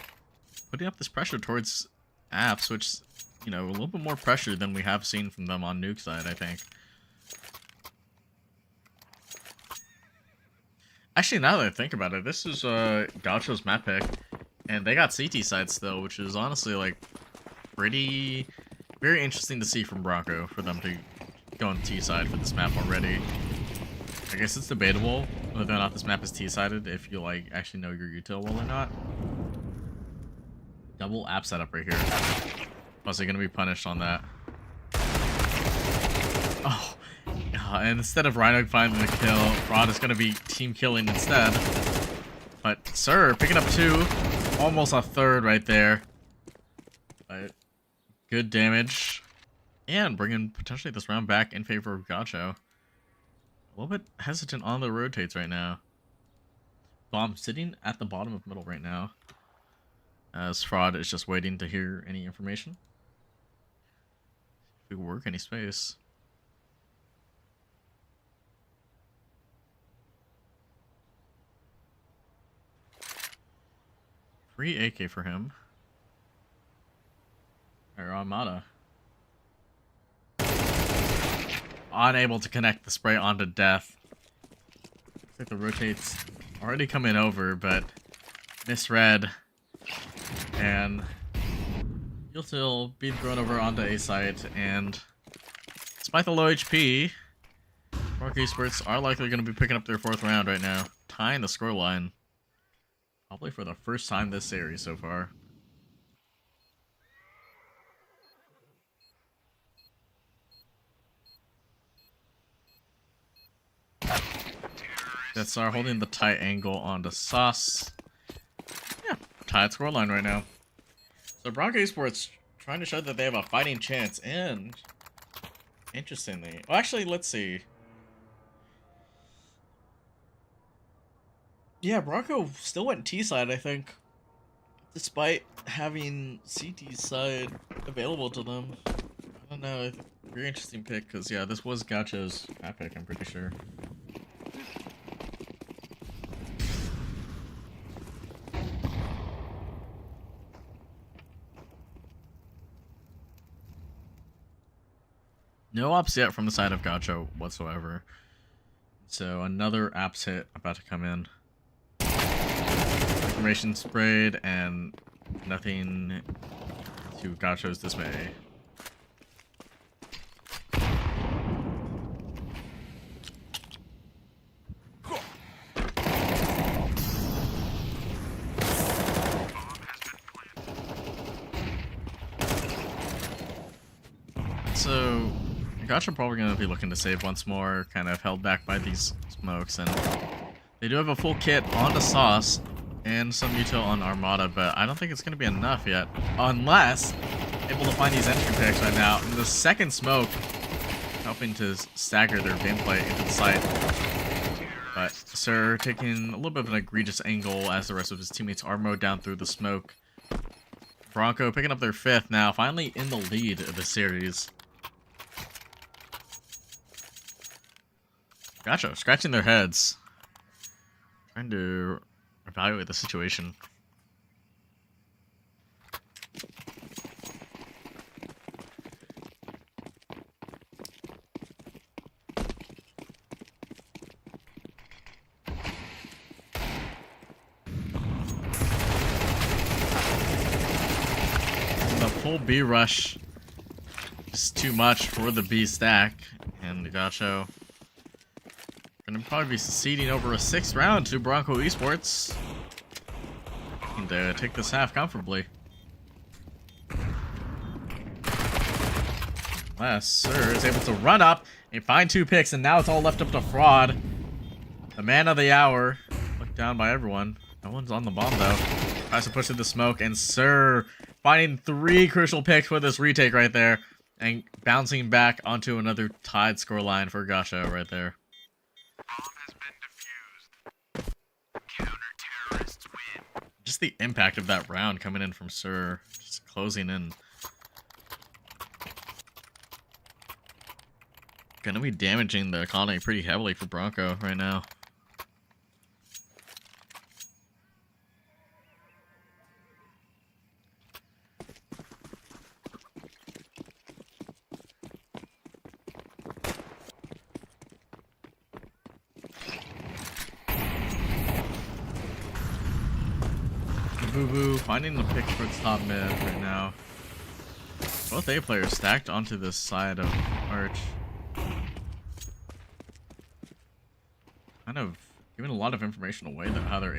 Putting up this pressure towards apps, which, you know, a little bit more pressure than we have seen from them on Nuke side, I think. Actually, now that I think about it, this is Gaucho's map pick. And they got CT sites still, which is honestly, like, pretty... very interesting to see from Bronco, for them to go on T side for this map already. I guess it's debatable whether or not this map is T-sided, if you, like, actually know your util well or not. Double app setup right here. Plus, they're gonna be punished on that. Oh, and instead of Rhino finding the kill, Rod is gonna be team killing instead. But Sir picking up 2, almost a 3rd right there. But good damage, and bringing potentially this round back in favor of Gaucho. A little bit hesitant on the rotates right now. Bomb sitting at the bottom of middle right now, as Fraud is just waiting to hear any information. If we work any space. Free AK for him. Or Armada. Unable to connect the spray onto death. Looks like the rotates already coming over, but misread. And you'll still be thrown over onto A site, and despite the low HP, Bronco Esports are likely going to be picking up their 4th round right now, tying the scoreline. Probably for the first time this series so far. That's our holding the tight angle onto Sauce. Yeah, tied scoreline right now. So Bronco Esports trying to show that they have a fighting chance, and interestingly, well, actually, let's see. Yeah, Bronco still went T side, I think, despite having CT side available to them. I don't know. Very interesting pick, because yeah, this was Gaucho's map pick, I'm pretty sure. No ops yet from the side of Gaucho whatsoever. So another apps hit about to come in. Information sprayed and nothing to Gaucho's dismay. So Gaucho probably going to be looking to save once more, kind of held back by these smokes, and they do have a full kit on the Sauce and some util on Armada, but I don't think it's going to be enough yet, unless able to find these entry picks right now. And the second smoke helping to stagger their gameplay into the site, but Sir taking a little bit of an egregious angle as the rest of his teammates are mowed down through the smoke. Bronco picking up their 5th now, finally in the lead of the series. Gotcha, scratching their heads. Trying to evaluate the situation. The full B rush is too much for the B stack, and the Gaucho gonna probably be succeeding over a 6th round to Bronco Esports. And take this half comfortably. Unless Sir is able to run up and find 2 picks, and now it's all left up to Fraud. The man of the hour. Looked down by everyone. No one's on the bomb though. Tries to push through the smoke, and Sir finding 3 crucial picks for this retake right there. And bouncing back onto another tied scoreline for Gaucho right there. Just the impact of that round coming in from Sir, just closing in. Gonna be damaging the economy pretty heavily for Bronco right now. Boo-boo finding the pick towards top mid right now. Both A players stacked onto this side of Arch. Kind of giving a lot of information away that how their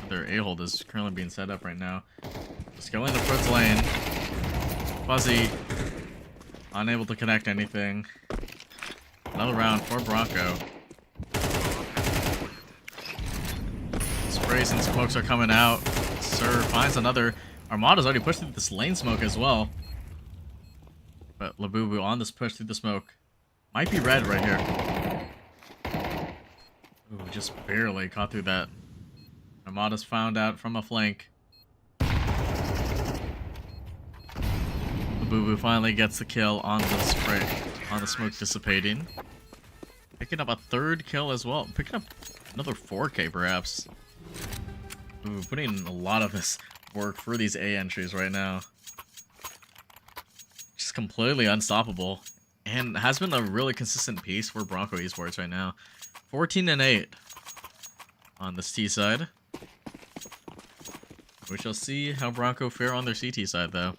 their A hold is currently being set up right now. Just going to Fritz lane. Fuzzy. Unable to connect anything. Another round for Bronco. Sprays and smokes are coming out. Sir finds another. Armada's already pushed through this lane smoke as well. But Labubu on this push through the smoke. Might be red right here. Ooh, just barely caught through that. Armada's found out from a flank. Labubu finally gets the kill on the spray, on the smoke dissipating. Picking up a 3rd kill as well. Picking up another 4K perhaps. Ooh, putting a lot of this work for these A entries right now. Just completely unstoppable. And has been a really consistent piece for Bronco Esports right now. 14-8 on this T side. We shall see how Bronco fare on their CT side though.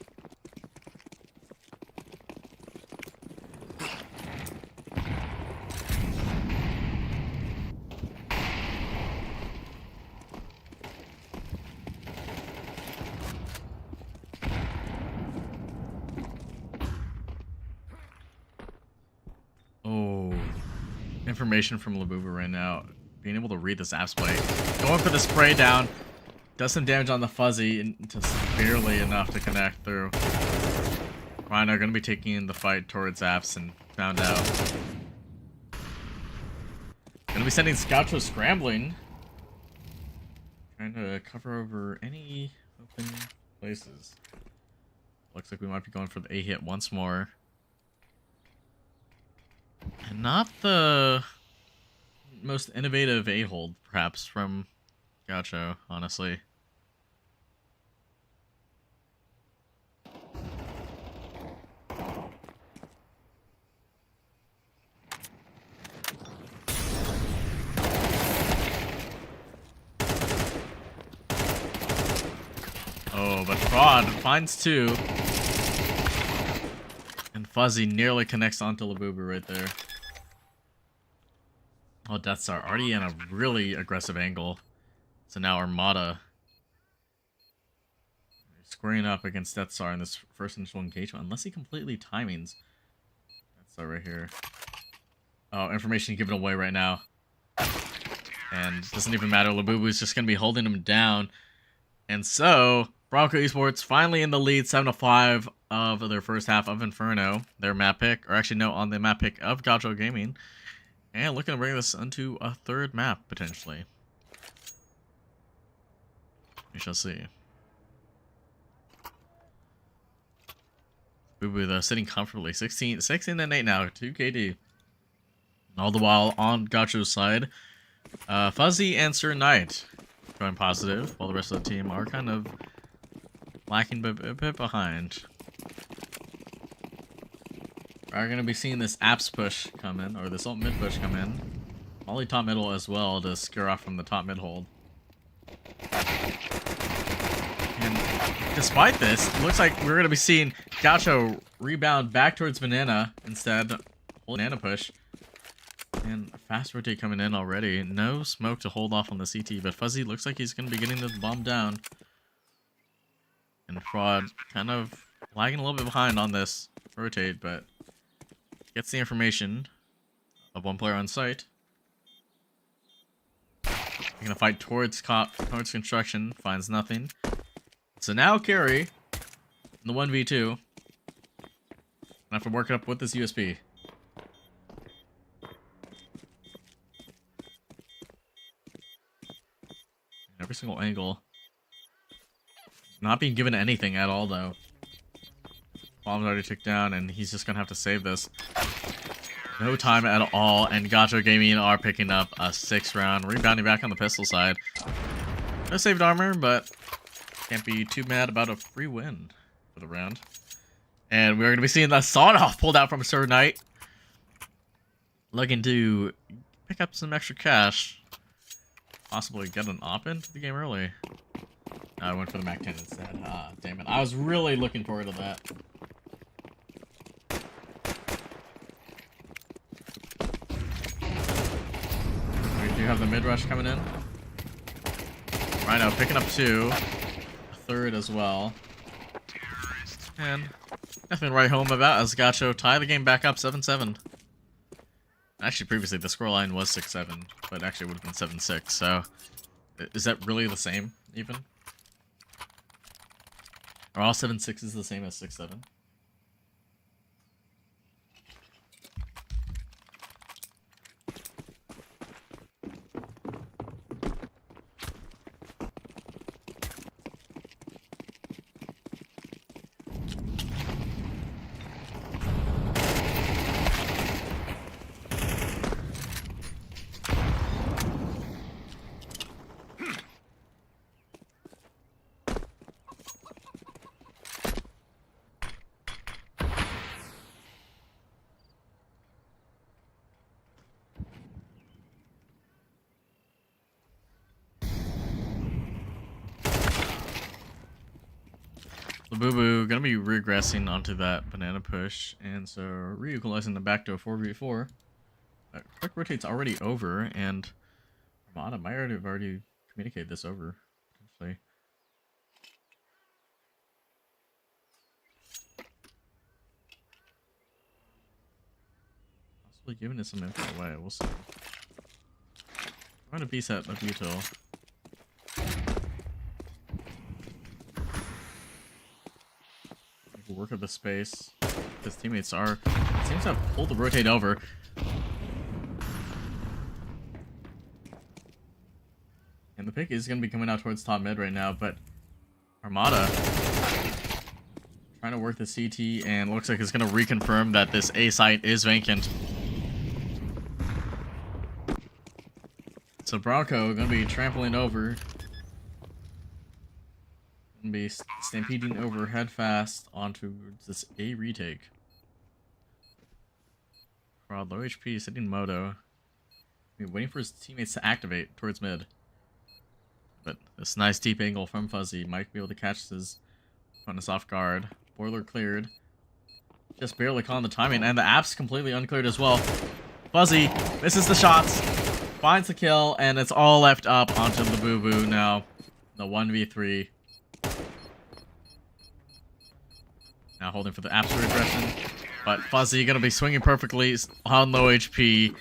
information from Labubu right now. Being able to read this apps play. Going for the spray down. Does some damage on the fuzzy, and just barely enough to connect through. Rhino going to be taking the fight towards apps and found out. Going to be sending Gaucho scrambling. Trying to cover over any open places. Looks like we might be going for the A hit once more. And not the most innovative A hold, perhaps, from Gaucho, honestly. Oh, but Fraud finds two. And Fuzzy nearly connects onto Labubu right there. Oh, Death Star already in a really aggressive angle. So now Armada squaring up against Death Star in this first initial engagement, unless he completely timings Death Star right here. Oh, information given away right now. And it doesn't even matter. Labubu's just going to be holding him down. And so, Bronco Esports finally in the lead, 7-5 of their first half of Inferno. Their map pick, or actually no, on the map pick of Gaucho Gaming. And looking to bring this into a third map, potentially. We shall see. Boo-Boo, though, sitting comfortably. 16 and 8 now, 2 KD. All the while on Gaucho's side, Fuzzy and Sir Knight going positive, while the rest of the team are kind of lacking a bit behind. We're going to be seeing this apps push come in, or this ult mid push come in. Molly top middle as well to scare off from the top mid hold. And despite this, it looks like we're going to be seeing Gaucho rebound back towards Banana instead. Banana push. And a fast rotate coming in already. No smoke to hold off on the CT, but Fuzzy looks like he's going to be getting the bomb down. And Fraud kind of lagging a little bit behind on this rotate, but gets the information of one player on site. Going to fight towards construction, finds nothing. So now Carry in the 1v2. I have to work it up with this USB. Every single angle. Not being given anything at all, though. Bomb's already ticked down, and he's just gonna have to save this. No time at all, and Gaucho Gaming are picking up a 6th round. Rebounding back on the pistol side. No saved armor, but can't be too mad about a free win for the round. And we're gonna be seeing the sawed-off pulled out from Sir Knight. Looking to pick up some extra cash. Possibly get an op into the game early. I went for the Mac 10 instead. Ah, damn it. I was really looking forward to that. We do have the mid rush coming in. Rhino picking up 2. A 3rd as well. And nothing to write home about as Gaucho tie the game back up 7-7. Actually, previously the scoreline was 6-7, but actually it would have been 7-6, so is that really the same, even? Are all 7-6s the same as 6-7? Labubu gonna be regressing onto that banana push, and so re-equalizing them back to a 4v4. Quick rotate's already over, and Armada might have already communicated this over, potentially. Actually giving it some info away. We'll see. Trying to piece at the util. We'll work at the space. His teammates are seems to have pulled the rotate over. And the pick is going to be coming out towards top mid right now, but Armada trying to work the CT and looks like it's going to reconfirm that this A site is vacant. So Bronco going to be trampling over. Going to be stampeding over head fast onto this A retake. Crowd low HP, sitting Moto. Waiting for his teammates to activate towards mid. But this nice deep angle from Fuzzy might be able to catch his opponents off guard. Boiler cleared. Just barely calling the timing, and the app's completely uncleared as well. Fuzzy misses the shots, finds the kill, and it's all left up onto the Boo Boo now. The 1v3. Now holding for the app's regression. But Fuzzy gonna be swinging perfectly on low HP.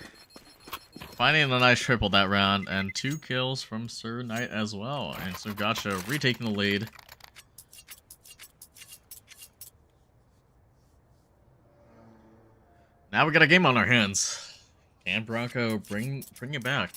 Finding a nice triple that round, and 2 kills from Sir Knight as well. And so Gaucho retaking the lead. Now we got a game on our hands. Can Bronco bring it back?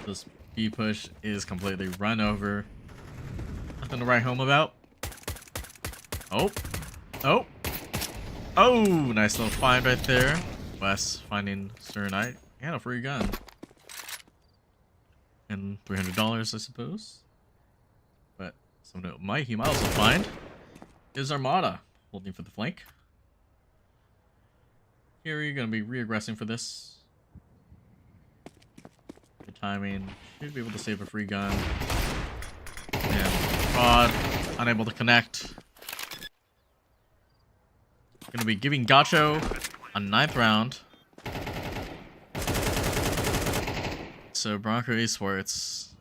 This B push is completely run over. Nothing to write home about. Oh. Oh. Oh, nice little find right there. Wes finding Sir Knight and a free gun. And $300, I suppose. But something that he might also find is Armada holding for the flank. Here you're going to be re-aggressing for this. Timing, should be able to save a free gun. And Fraud unable to connect. Gonna be giving Gaucho a 9th round. So Bronco Esports,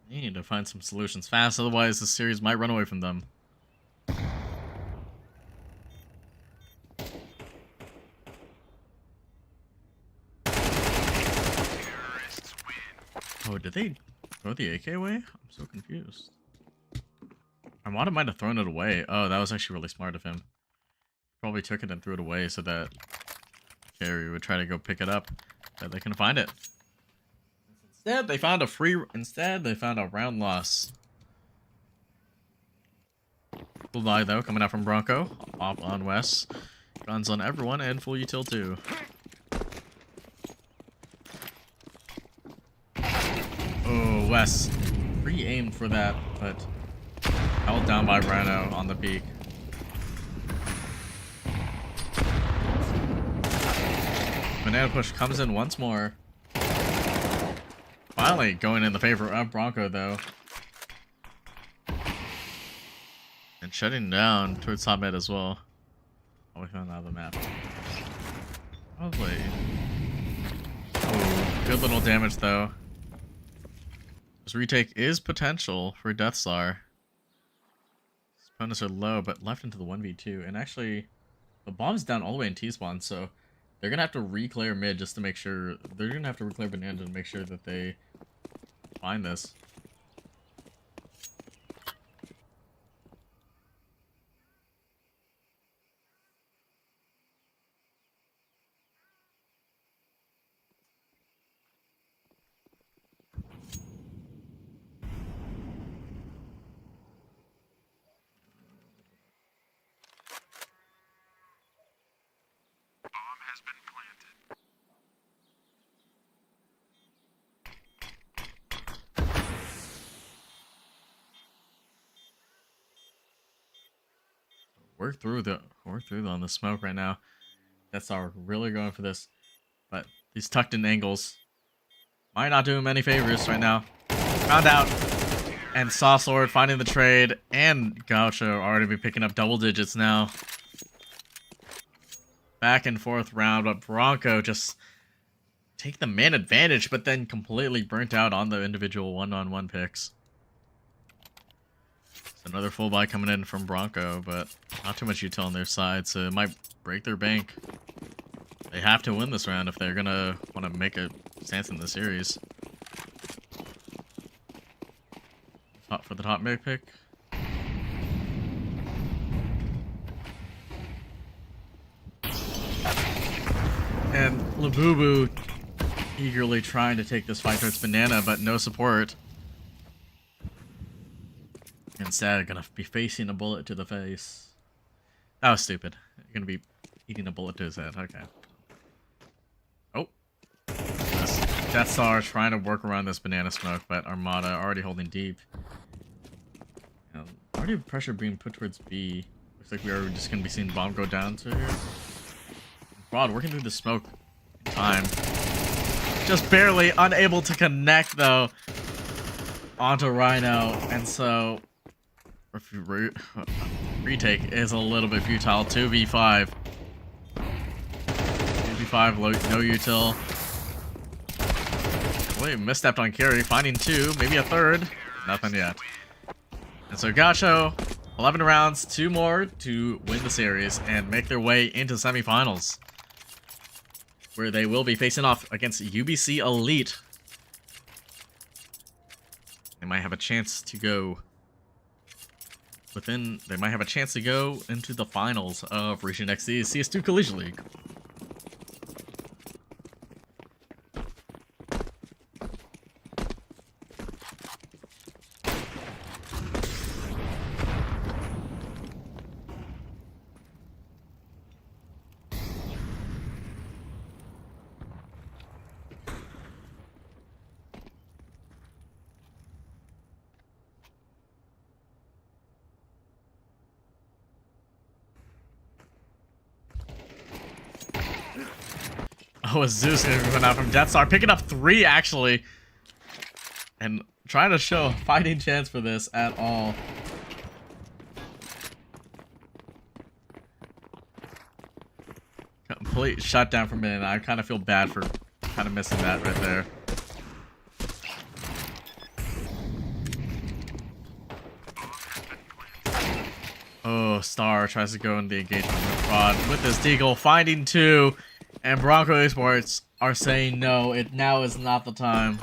they need to find some solutions fast, otherwise this series might run away from them. Oh, did they throw the AK away? I'm so confused. Armada might have thrown it away. Oh, that was actually really smart of him. Probably took it and threw it away so that Carrie would try to go pick it up, but they couldn't find it. Instead, they found a round loss. Full die though, coming out from Bronco. Off on Wes. Guns on everyone and full util too. Oh, Wes pre-aimed for that, but held down by Rhino on the peak. Banana push comes in once more. Finally going in the favor of Bronco though. And shutting down towards top mid as well. Oh, we found out the map. Probably. Oh, good little damage though. This retake is potential for Death Star. His opponents are low, but left into the 1v2. And actually, the bomb's down all the way in T-spawn, so they're going to have to re-clear mid just to make sure. They're going to have to re-clear Banana to make sure that they find this. We're through on the smoke right now. That's our really going for this. But these tucked in angles might not do him any favors right now. Found out. And Saucelord finding the trade. And Gaucho already be picking up double digits now. back and forth round, but Bronco just take the man advantage, but then completely burnt out on the individual one-on-one picks. So another full buy coming in from Bronco, but not too much util on their side, so it might break their bank. They have to win this round if they're gonna want to make a stance in the series. Top for the top mid pick. And Labubu eagerly trying to take this fight towards Banana, but no support. Instead, gonna be facing a bullet to the face. That was stupid. You're gonna be eating a bullet to his head. Okay. Oh. Death Star trying to work around this banana smoke, but Armada already holding deep. Already pressure being put towards B. Looks like we are just gonna be seeing bomb go down to here. Broad working through the smoke in time. Just barely unable to connect though onto Rhino, and so retake is a little bit futile. 2v5. 2v5, no util. Wait, misstepped on carry, finding two, maybe a third. Nothing yet. And so Gaucho, 11 rounds, 2 more to win the series and make their way into the semifinals, where they will be facing off against UBC Elite. They might have a chance to go they might have a chance to go into the finals of RegentXD's CS2 Collegiate League. Oh, a Zeus coming out from Death Star, picking up 3 actually, and trying to show a fighting chance for this at all. Complete shutdown for a minute. I kind of feel bad for kind of missing that right there. Oh, Star tries to go into the engagement with Rod with this deagle, finding 2. And Bronco Esports are saying no, now is not the time.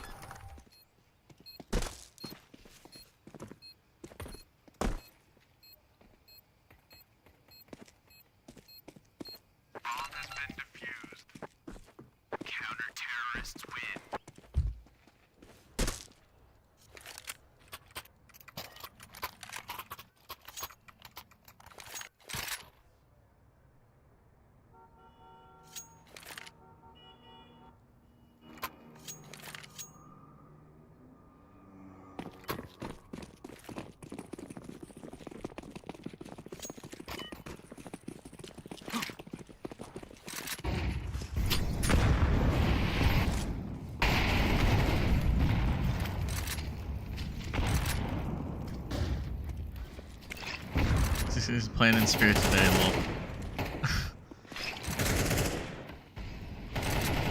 He's playing in Spirit today, lol.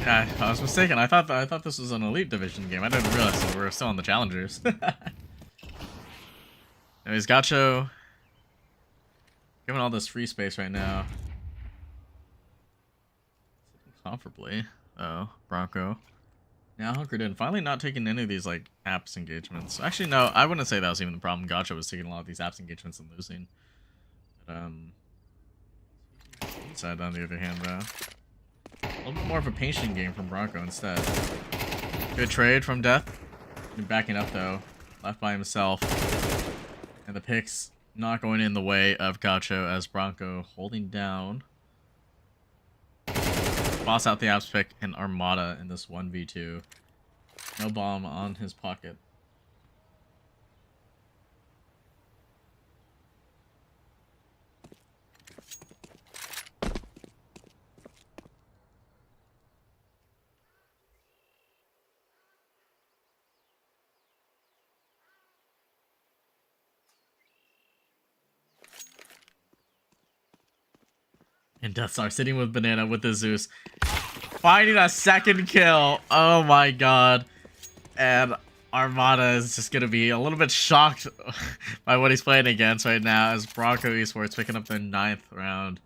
Yeah, I was mistaken. I thought this was an Elite Division game. I didn't realize that we were still on the Challengers. Anyways, Gaucho given all this free space right now. Comfortably. Oh, Bronco. Now hunkered in. Finally not taking any of these, like, apps engagements. Actually, no, I wouldn't say that was even the problem. Gaucho was taking a lot of these apps engagements and losing. But, inside on the other hand, though. A little bit more of a patient game from Bronco instead. Good trade from Death. Backing up, though. Left by himself. And the picks not going in the way of Gaucho as Bronco holding down. Boss out the apps pick and Armada in this 1v2. No bomb on his pocket. And Death Star sitting with Banana with the Zeus. Finding a second kill. Oh my god. And Armada is just going to be a little bit shocked by what he's playing against right now as Bronco Esports picking up their 9th round.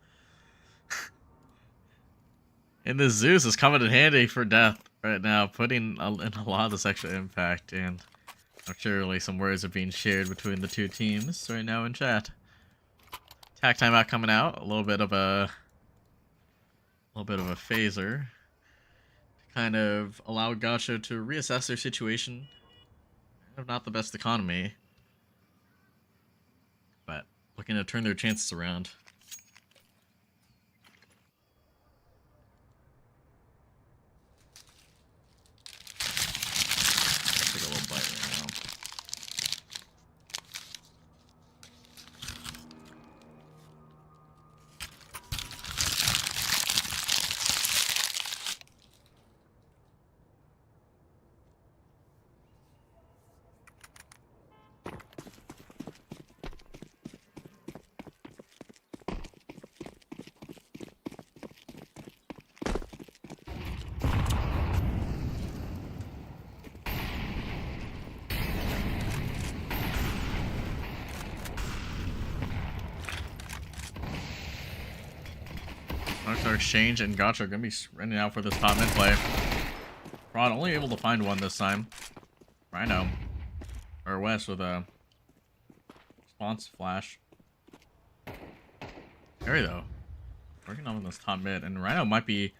And the Zeus is coming in handy for Death right now, putting in a lot of this extra impact. And I'm sure like some words are being shared between the two teams right now in chat. Attack timeout coming out. A little bit of a phaser. Kind of allow Gaucho to reassess their situation. Not the best economy, but looking to turn their chances around. Take a little bite right now. Our exchange and Gaucho are going to be running out for this top mid play. Rod only able to find one this time. Rhino. Or West with a response flash. Scary though. Working on this top mid. And Rhino might be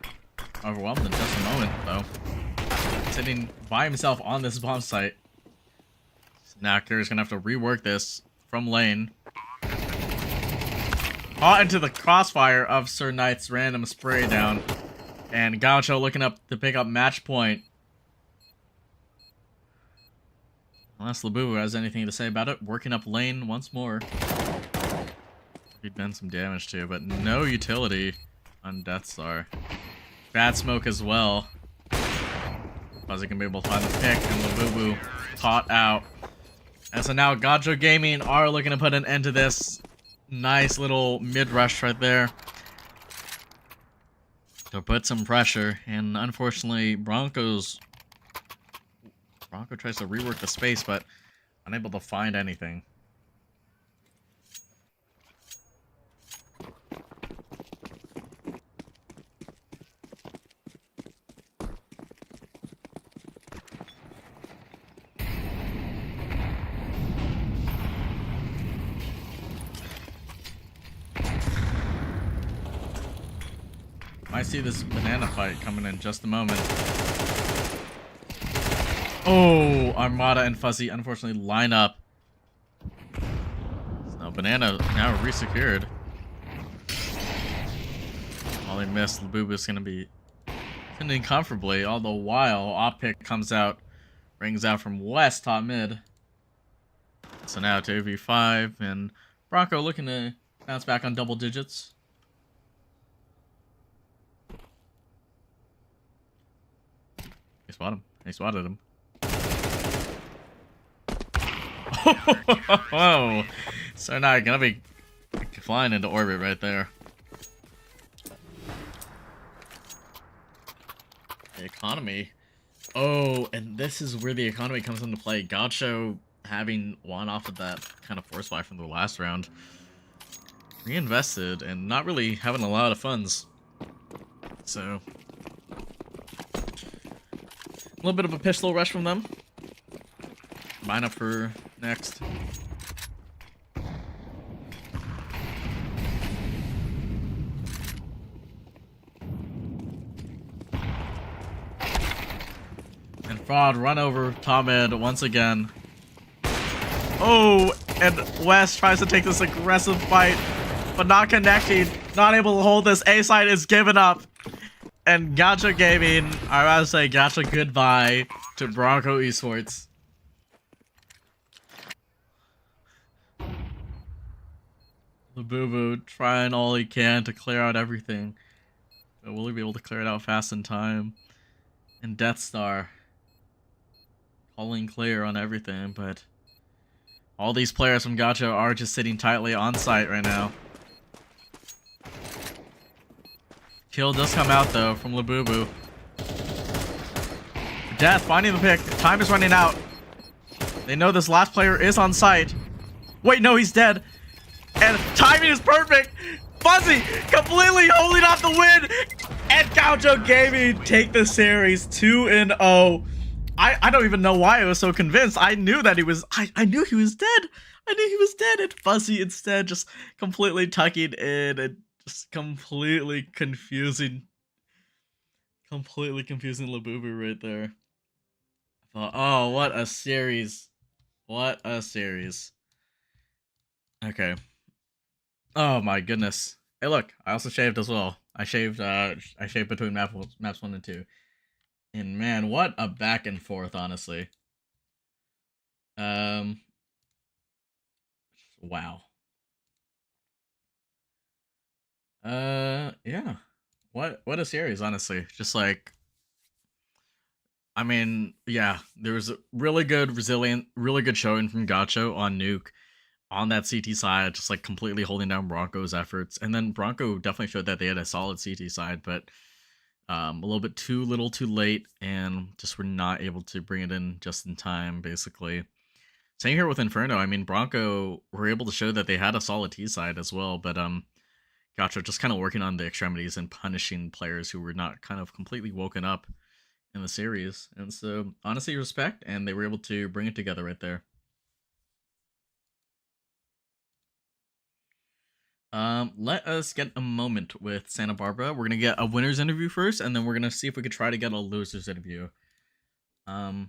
overwhelmed in just a moment though. Sitting by himself on this bomb site. Snacker is going to have to rework this from lane. Caught into the crossfire of Sir Knight's random spray down. And Gaucho looking up to pick up match point. Unless Labubu has anything to say about it. Working up lane once more. He'd done some damage too, but no utility on Death Star. Bad smoke as well. Fuzzy can be able to find the pick, and Labubu caught out. And so now Gaucho Gaming are looking to put an end to this. Nice little mid-rush right there to put some pressure, and unfortunately Bronco tries to rework the space but unable to find anything. I see this banana fight coming in just a moment. Oh, Armada and Fuzzy unfortunately line up. So Banana now resecured. While he missed, Labubu is going to be sending comfortably, all the while Op pick comes out, rings out from West top mid. So now 2v5, and Bronco looking to bounce back on double digits. He spotted him. He spotted him. Oh, so now gonna be flying into orbit right there. The economy. Oh, and this is where the economy comes into play. Gaucho having won off of that kind of force buy from the last round. Reinvested and not really having a lot of funds. So a little bit of a pistol rush from them. Line up for next. And Fraud run over top mid once again. Oh, and West tries to take this aggressive fight, but not connecting. Not able to hold this. A side is given up. And Gaucho Gaming, I gotta say, Gaucho goodbye to Bronco Esports. Labubu trying all he can to clear out everything. But will he be able to clear it out fast in time? And Death Star calling clear on everything, but all these players from Gaucho are just sitting tightly on site right now. Kill does come out though from Labubu. Death finding the pick. Time is running out. They know this last player is on site. Wait, no, he's dead. And timing is perfect. Fuzzy completely holding off the win. And Gaucho Gaming take the series 2-0. I don't even know why I was so convinced. I knew that he was. I knew he was dead. I knew he was dead. And Fuzzy instead just completely tucking in and just completely confusing Labubu right there. I thought, oh, what a series. What a series. Okay. Oh my goodness. Hey, look, I also shaved as well. I shaved between maps 1 and 2. And man, what a back and forth, honestly. Wow. Yeah. What a series, honestly. Just like, I mean, yeah, there was a really good, resilient, really good showing from Gaucho on Nuke on that CT side, just like completely holding down Bronco's efforts. And then Bronco definitely showed that they had a solid CT side, but a little bit too little too late, and just were not able to bring it in just in time, basically. Same here with Inferno. I mean, Bronco were able to show that they had a solid T side as well, but Gotcha just kind of working on the extremities and punishing players who were not kind of completely woken up in the series. And so, honestly, respect, and they were able to bring it together right there. Let us get a moment with Santa Barbara. We're gonna get a winner's interview first, and then we're gonna see if we could try to get a loser's interview. Yeah.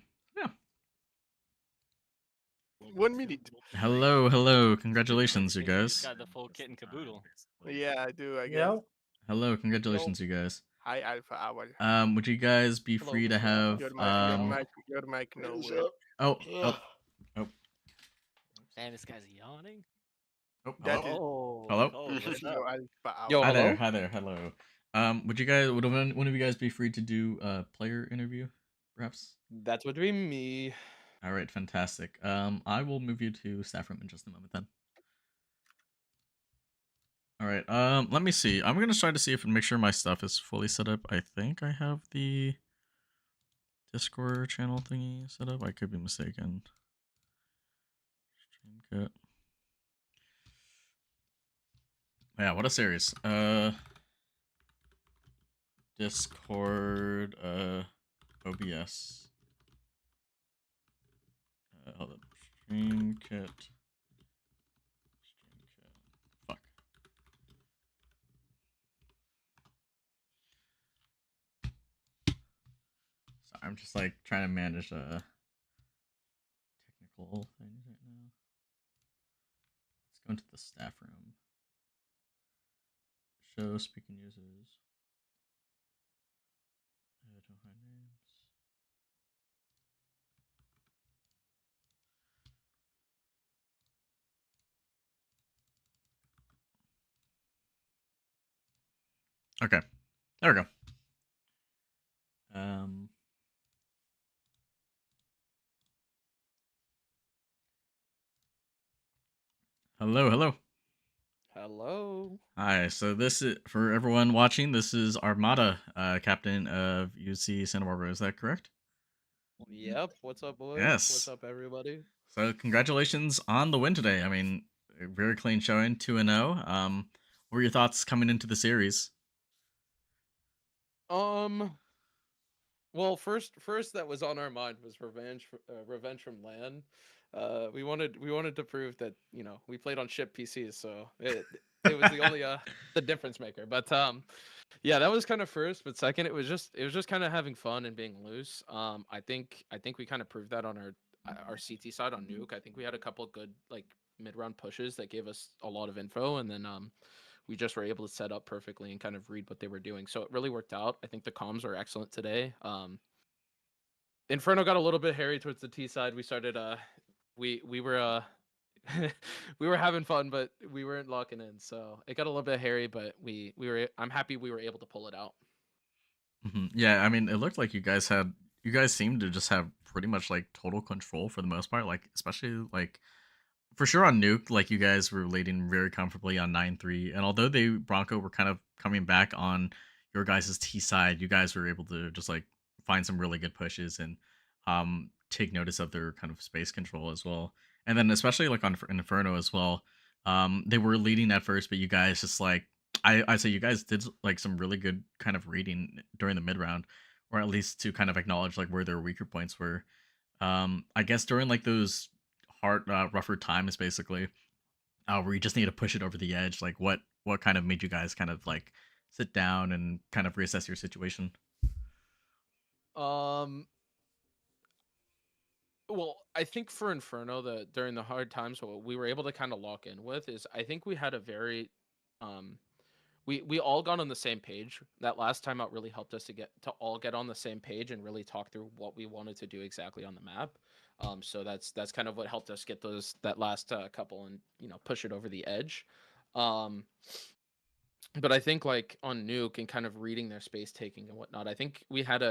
1 minute. Hello. Congratulations, you guys. Got the full kit and caboodle. Yeah, I do. I guess. Yeah. Hello, congratulations, you guys. Hi, Alpha Hour. Would you guys be Hello, free to Mr. have Your mic, no way. oh. Damn, this guy's yawning. Oh, That hello? is- Hello? Oh, what's up? Your Alpha Hour. Yo, Hi there, hello? hello. Would one of you guys be free to do a player interview, perhaps? That would be me. All right, fantastic. I will move you to staff room in just a moment then. All right. Let me see. I'm gonna try to see if make sure my stuff is fully set up. I think I have the Discord channel thingy set up. I could be mistaken. Stream kit. Yeah, what a series. Discord, OBS. Hold up. Stream kit. Fuck. Sorry, I'm just like trying to manage technical things right now. Let's go into the staff room. Show speaking users. Don't hide names. Okay, there we go. Hello. Hello. Hi. So this is for everyone watching. This is Armada, captain of UC Santa Barbara. Is that correct? Yep. What's up, boys? Yes. What's up, everybody? So congratulations on the win today. I mean, a very clean showing, 2-0. What were your thoughts coming into the series? Well, first that was on our mind was revenge from LAN. We wanted to prove that, you know, we played on ship PCs, so it was the only the difference maker. But yeah, that was kind of first, but second it was just kind of having fun and being loose. I think we kind of proved that on our CT side on Nuke. I think we had a couple good like mid-round pushes that gave us a lot of info, and then we just were able to set up perfectly and kind of read what they were doing. So it really worked out. I think the comms were excellent today. Inferno got a little bit hairy towards the T side. We started we were we were having fun, but we weren't locking in. So it got a little bit hairy, but I'm happy we were able to pull it out. Yeah, I mean, it looked like you guys seemed to just have pretty much like total control for the most part, like especially like for sure on Nuke, like you guys were leading very comfortably on 9-3, and although Bronco were kind of coming back on your guys' T side, you guys were able to just like find some really good pushes and take notice of their kind of space control as well. And then especially like on Inferno as well, they were leading at first, but you guys just like I say you guys did like some really good kind of reading during the mid round, or at least to kind of acknowledge like where their weaker points were. I guess during like those hard, rougher times, basically, where you just need to push it over the edge. Like, what kind of made you guys kind of like sit down and kind of reassess your situation? Um, well, I think for Inferno, during the hard times, what we were able to kind of lock in with is I think we had a very, um, we all got on the same page. That last time out really helped us to all get on the same page and really talk through what we wanted to do exactly on the map. So that's kind of what helped us get that last couple and push it over the edge. Um, but I think like on Nuke and kind of reading their space taking and whatnot, I think we had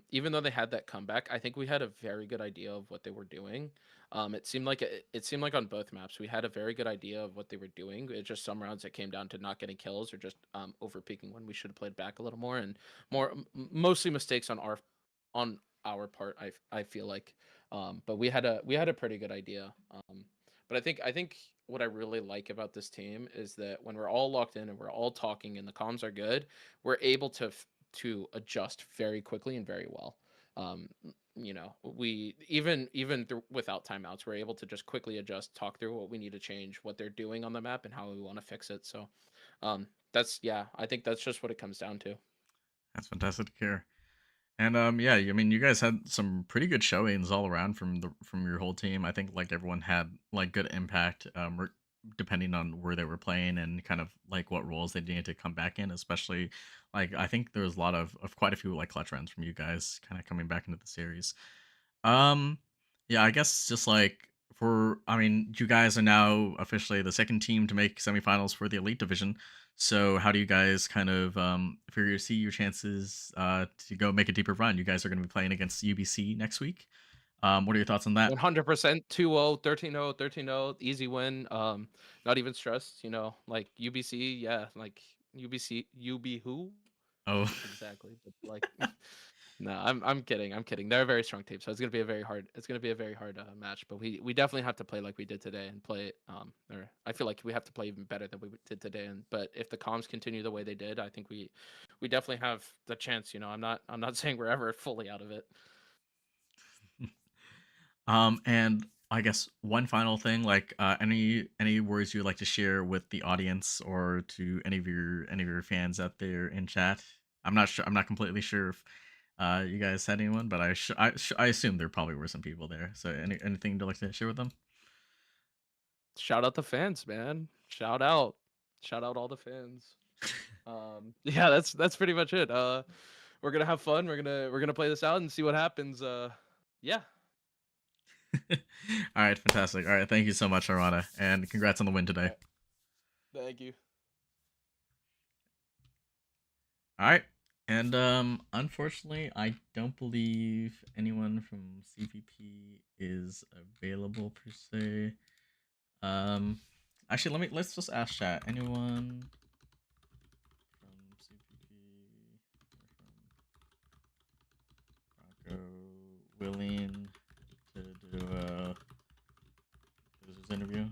even though they had that comeback, I think we had a very good idea of what they were doing. It seemed like on both maps we had a very good idea of what they were doing. It just some rounds it came down to not getting kills or just over peaking when we should have played back a little more, and mostly mistakes on our part. I feel like, but we had a pretty good idea. But I think what I really like about this team is that when we're all locked in and we're all talking and the comms are good, we're able to adjust very quickly and very well. We even without timeouts, we're able to just quickly adjust, talk through what we need to change, what they're doing on the map, and how we want to fix it. So, I think that's just what it comes down to. That's fantastic to hear. And yeah, I mean, you guys had some pretty good showings all around from your whole team. I think like everyone had like good impact, depending on where they were playing and kind of like what roles they needed to come back in. Especially, like I think there was a lot of quite a few like clutch runs from you guys, kind of coming back into the series. Um, yeah, I guess just like I mean, you guys are now officially the second team to make semifinals for the Elite Division. So how do you guys kind of figure see your chances to go make a deeper run? You guys are going to be playing against UBC next week. What are your thoughts on that? 100% 2-0, 13-0, 13-0, easy win. Not even stressed, like UBC, yeah, like UBC, UB who? Oh, Exactly. But like no, I'm kidding. I'm kidding. They're a very strong team, so it's gonna be a very hard match. But we definitely have to play like we did today and play or I feel like we have to play even better than we did today. But if the comms continue the way they did, I think we definitely have the chance. I'm not saying we're ever fully out of it. and I guess one final thing, like any words you'd like to share with the audience or to any of your fans out there in chat. I'm not sure. I'm not completely sure if you guys had anyone, but I assume there probably were some people there. So anything you'd like to share with them? Shout out the fans, man. Shout out all the fans. Yeah, that's pretty much it. We're gonna have fun. We're gonna play this out and see what happens. Yeah. All right, fantastic. All right, thank you so much, Arana, and congrats on the win All today. right. Thank you. All right, and unfortunately, I don't believe anyone from CVP is available per se. Um, actually, let's just ask chat. Anyone from CVP or from Bronco willing to do a this interview?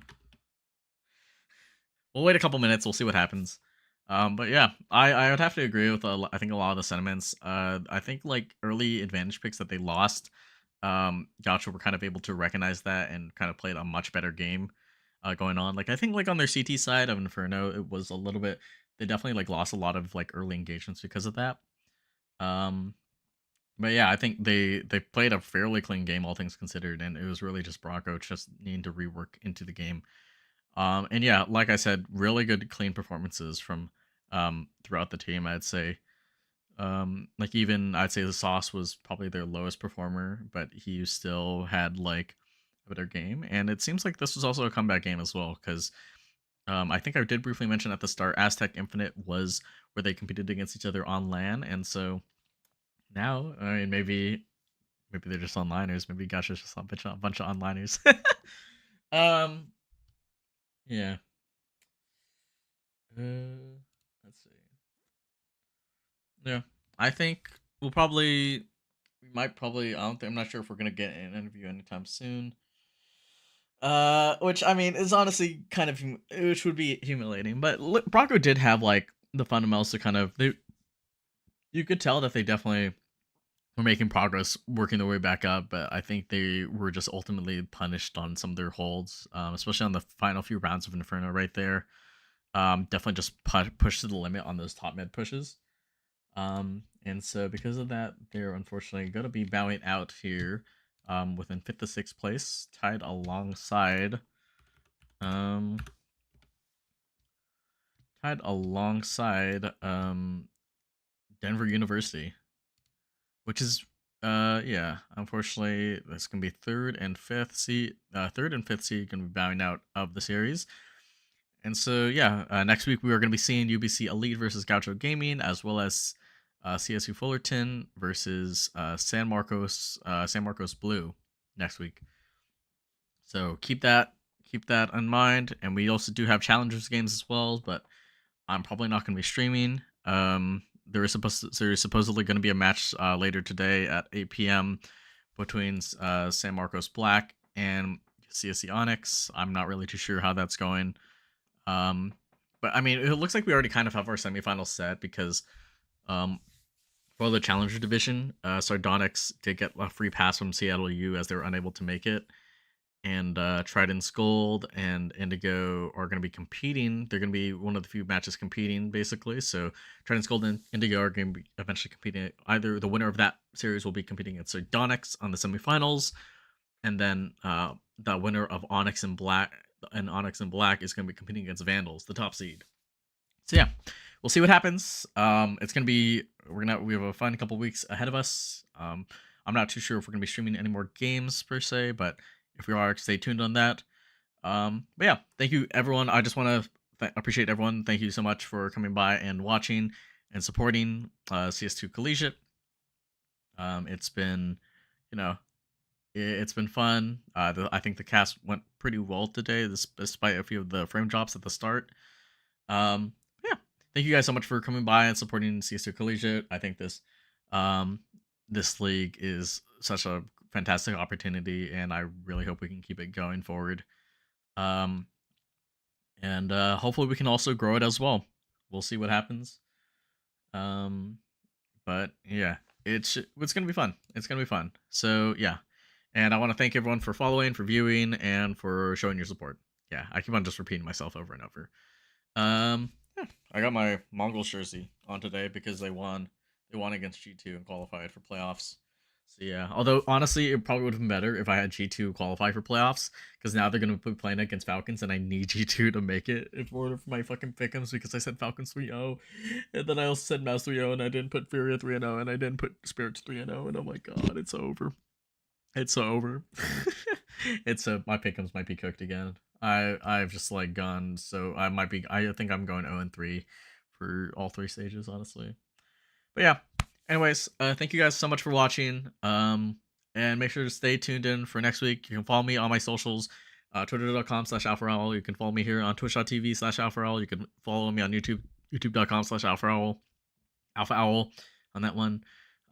We'll wait a couple minutes. We'll see what happens. But yeah, I would have to agree with I think a lot of the sentiments. I think like early advantage picks that they lost, Gaucho were kind of able to recognize that and kind of played a much better game, going on. Like I think like on their CT side of Inferno, it was a little bit. They definitely like lost a lot of like early engagements because of that. Um, but yeah, I think they played a fairly clean game, all things considered, and it was really just Bronco just needing to rework into the game. And yeah, like I said, really good clean performances from throughout the team. I'd say like even I'd say the Sauce was probably their lowest performer, but he still had like a better game. And it seems like this was also a comeback game as well, because I think I did briefly mention at the start, Aztec Infinite was where they competed against each other on LAN, and so now I mean maybe they're just onliners. Maybe Gacha's just a bunch of onliners. um, yeah. Let's see. Yeah, I think we might probably. I'm not sure if we're gonna get an interview anytime soon. Which I mean is honestly kind of which would be humiliating. But Bronco did have like the fundamentals to kind of you could tell that they definitely were making progress, working their way back up. But I think they were just ultimately punished on some of their holds, especially on the final few rounds of Inferno right there. Definitely just push to the limit on those top mid pushes. And so because of that, they're unfortunately going to be bowing out here, within 5th to 6th place, tied alongside, um, Denver University, which is, yeah, unfortunately, that's going to be 3rd and 5th seed, 3rd and 5th seed going to be bowing out of the series. And so, yeah, next week we are going to be seeing UBC Elite versus Gaucho Gaming, as well as CS2 Fullerton versus San Marcos Blue next week. So keep that in mind. And we also do have challengers games as well, but I'm probably not going to be streaming. There is supposedly going to be a match later today at 8 p.m. between San Marcos Black and CSC Onyx. I'm not really too sure how that's going. But I mean, it looks like we already kind of have our semifinals set because for the challenger division, Sardonyx did get a free pass from Seattle U as they were unable to make it. And Trident's Gold and Indigo are going to be competing. They're going to be one of the few matches competing, basically. So Trident's Gold and Indigo are going to be eventually competing. Either the winner of that series will be competing against Sardonyx on the semifinals, and then the winner of Onyx and Black is going to be competing against Vandals, the top seed. So yeah, we'll see what happens. It's going to be we have a fun couple weeks ahead of us. I'm not too sure if we're going to be streaming any more games per se, but if we are, stay tuned on that. But yeah, thank you everyone. I just want to appreciate everyone. Thank you so much for coming by and watching and supporting CS2 Collegiate. It's been, it's been fun. I think the cast went pretty well today, despite a few of the frame drops at the start. Yeah, thank you guys so much for coming by and supporting CS2 Collegiate. I think this league is such a fantastic opportunity, and I really hope we can keep it going forward. And hopefully we can also grow it as well. We'll see what happens. But yeah, it's gonna be fun. It's gonna be fun. So yeah, and I want to thank everyone for following, for viewing, and for showing your support. Yeah, I keep on just repeating myself over and over. Yeah, I got my Mongols jersey on today because they won. They won against G2 and qualified for playoffs. So yeah, although honestly, it probably would have been better if I had G2 qualify for playoffs, because now they're gonna be playing against Falcons, and I need G2 to make it in order for my fucking pick'ems, because I said Falcons 3-0, and then I also said Mouse 3-0, and I didn't put Furia 3-0, and I didn't put Spirits 3-0, and oh my god, it's over. It's over. It's my pick'ems might be cooked again. I've just like gone, so I think I'm going 0-3 for all 3 stages, honestly. But yeah, anyways, thank you guys so much for watching. And make sure to stay tuned in for next week. You can follow me on my socials, twitter.com/alphaowl. You can follow me here on twitch.tv/alphaowl. You can follow me on YouTube, youtube.com/alphaowl, alphaowl on that one.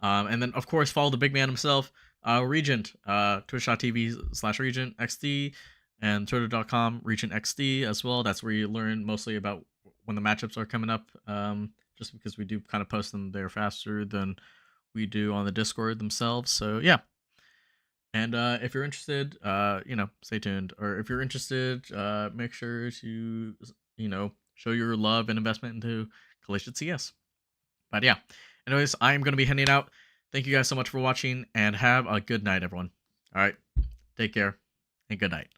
And then of course follow the big man himself, Regent, twitch.tv/RegentXD, and twitter.com RegentXD as well. That's where you learn mostly about when the matchups are coming up. Just because we do kind of post them there faster than we do on the Discord themselves. So yeah. And if you're interested, stay tuned. Or if you're interested, make sure to, show your love and investment into Collegiate CS. But yeah, anyways, I'm going to be heading out. Thank you guys so much for watching, and have a good night, everyone. All right, take care, and good night.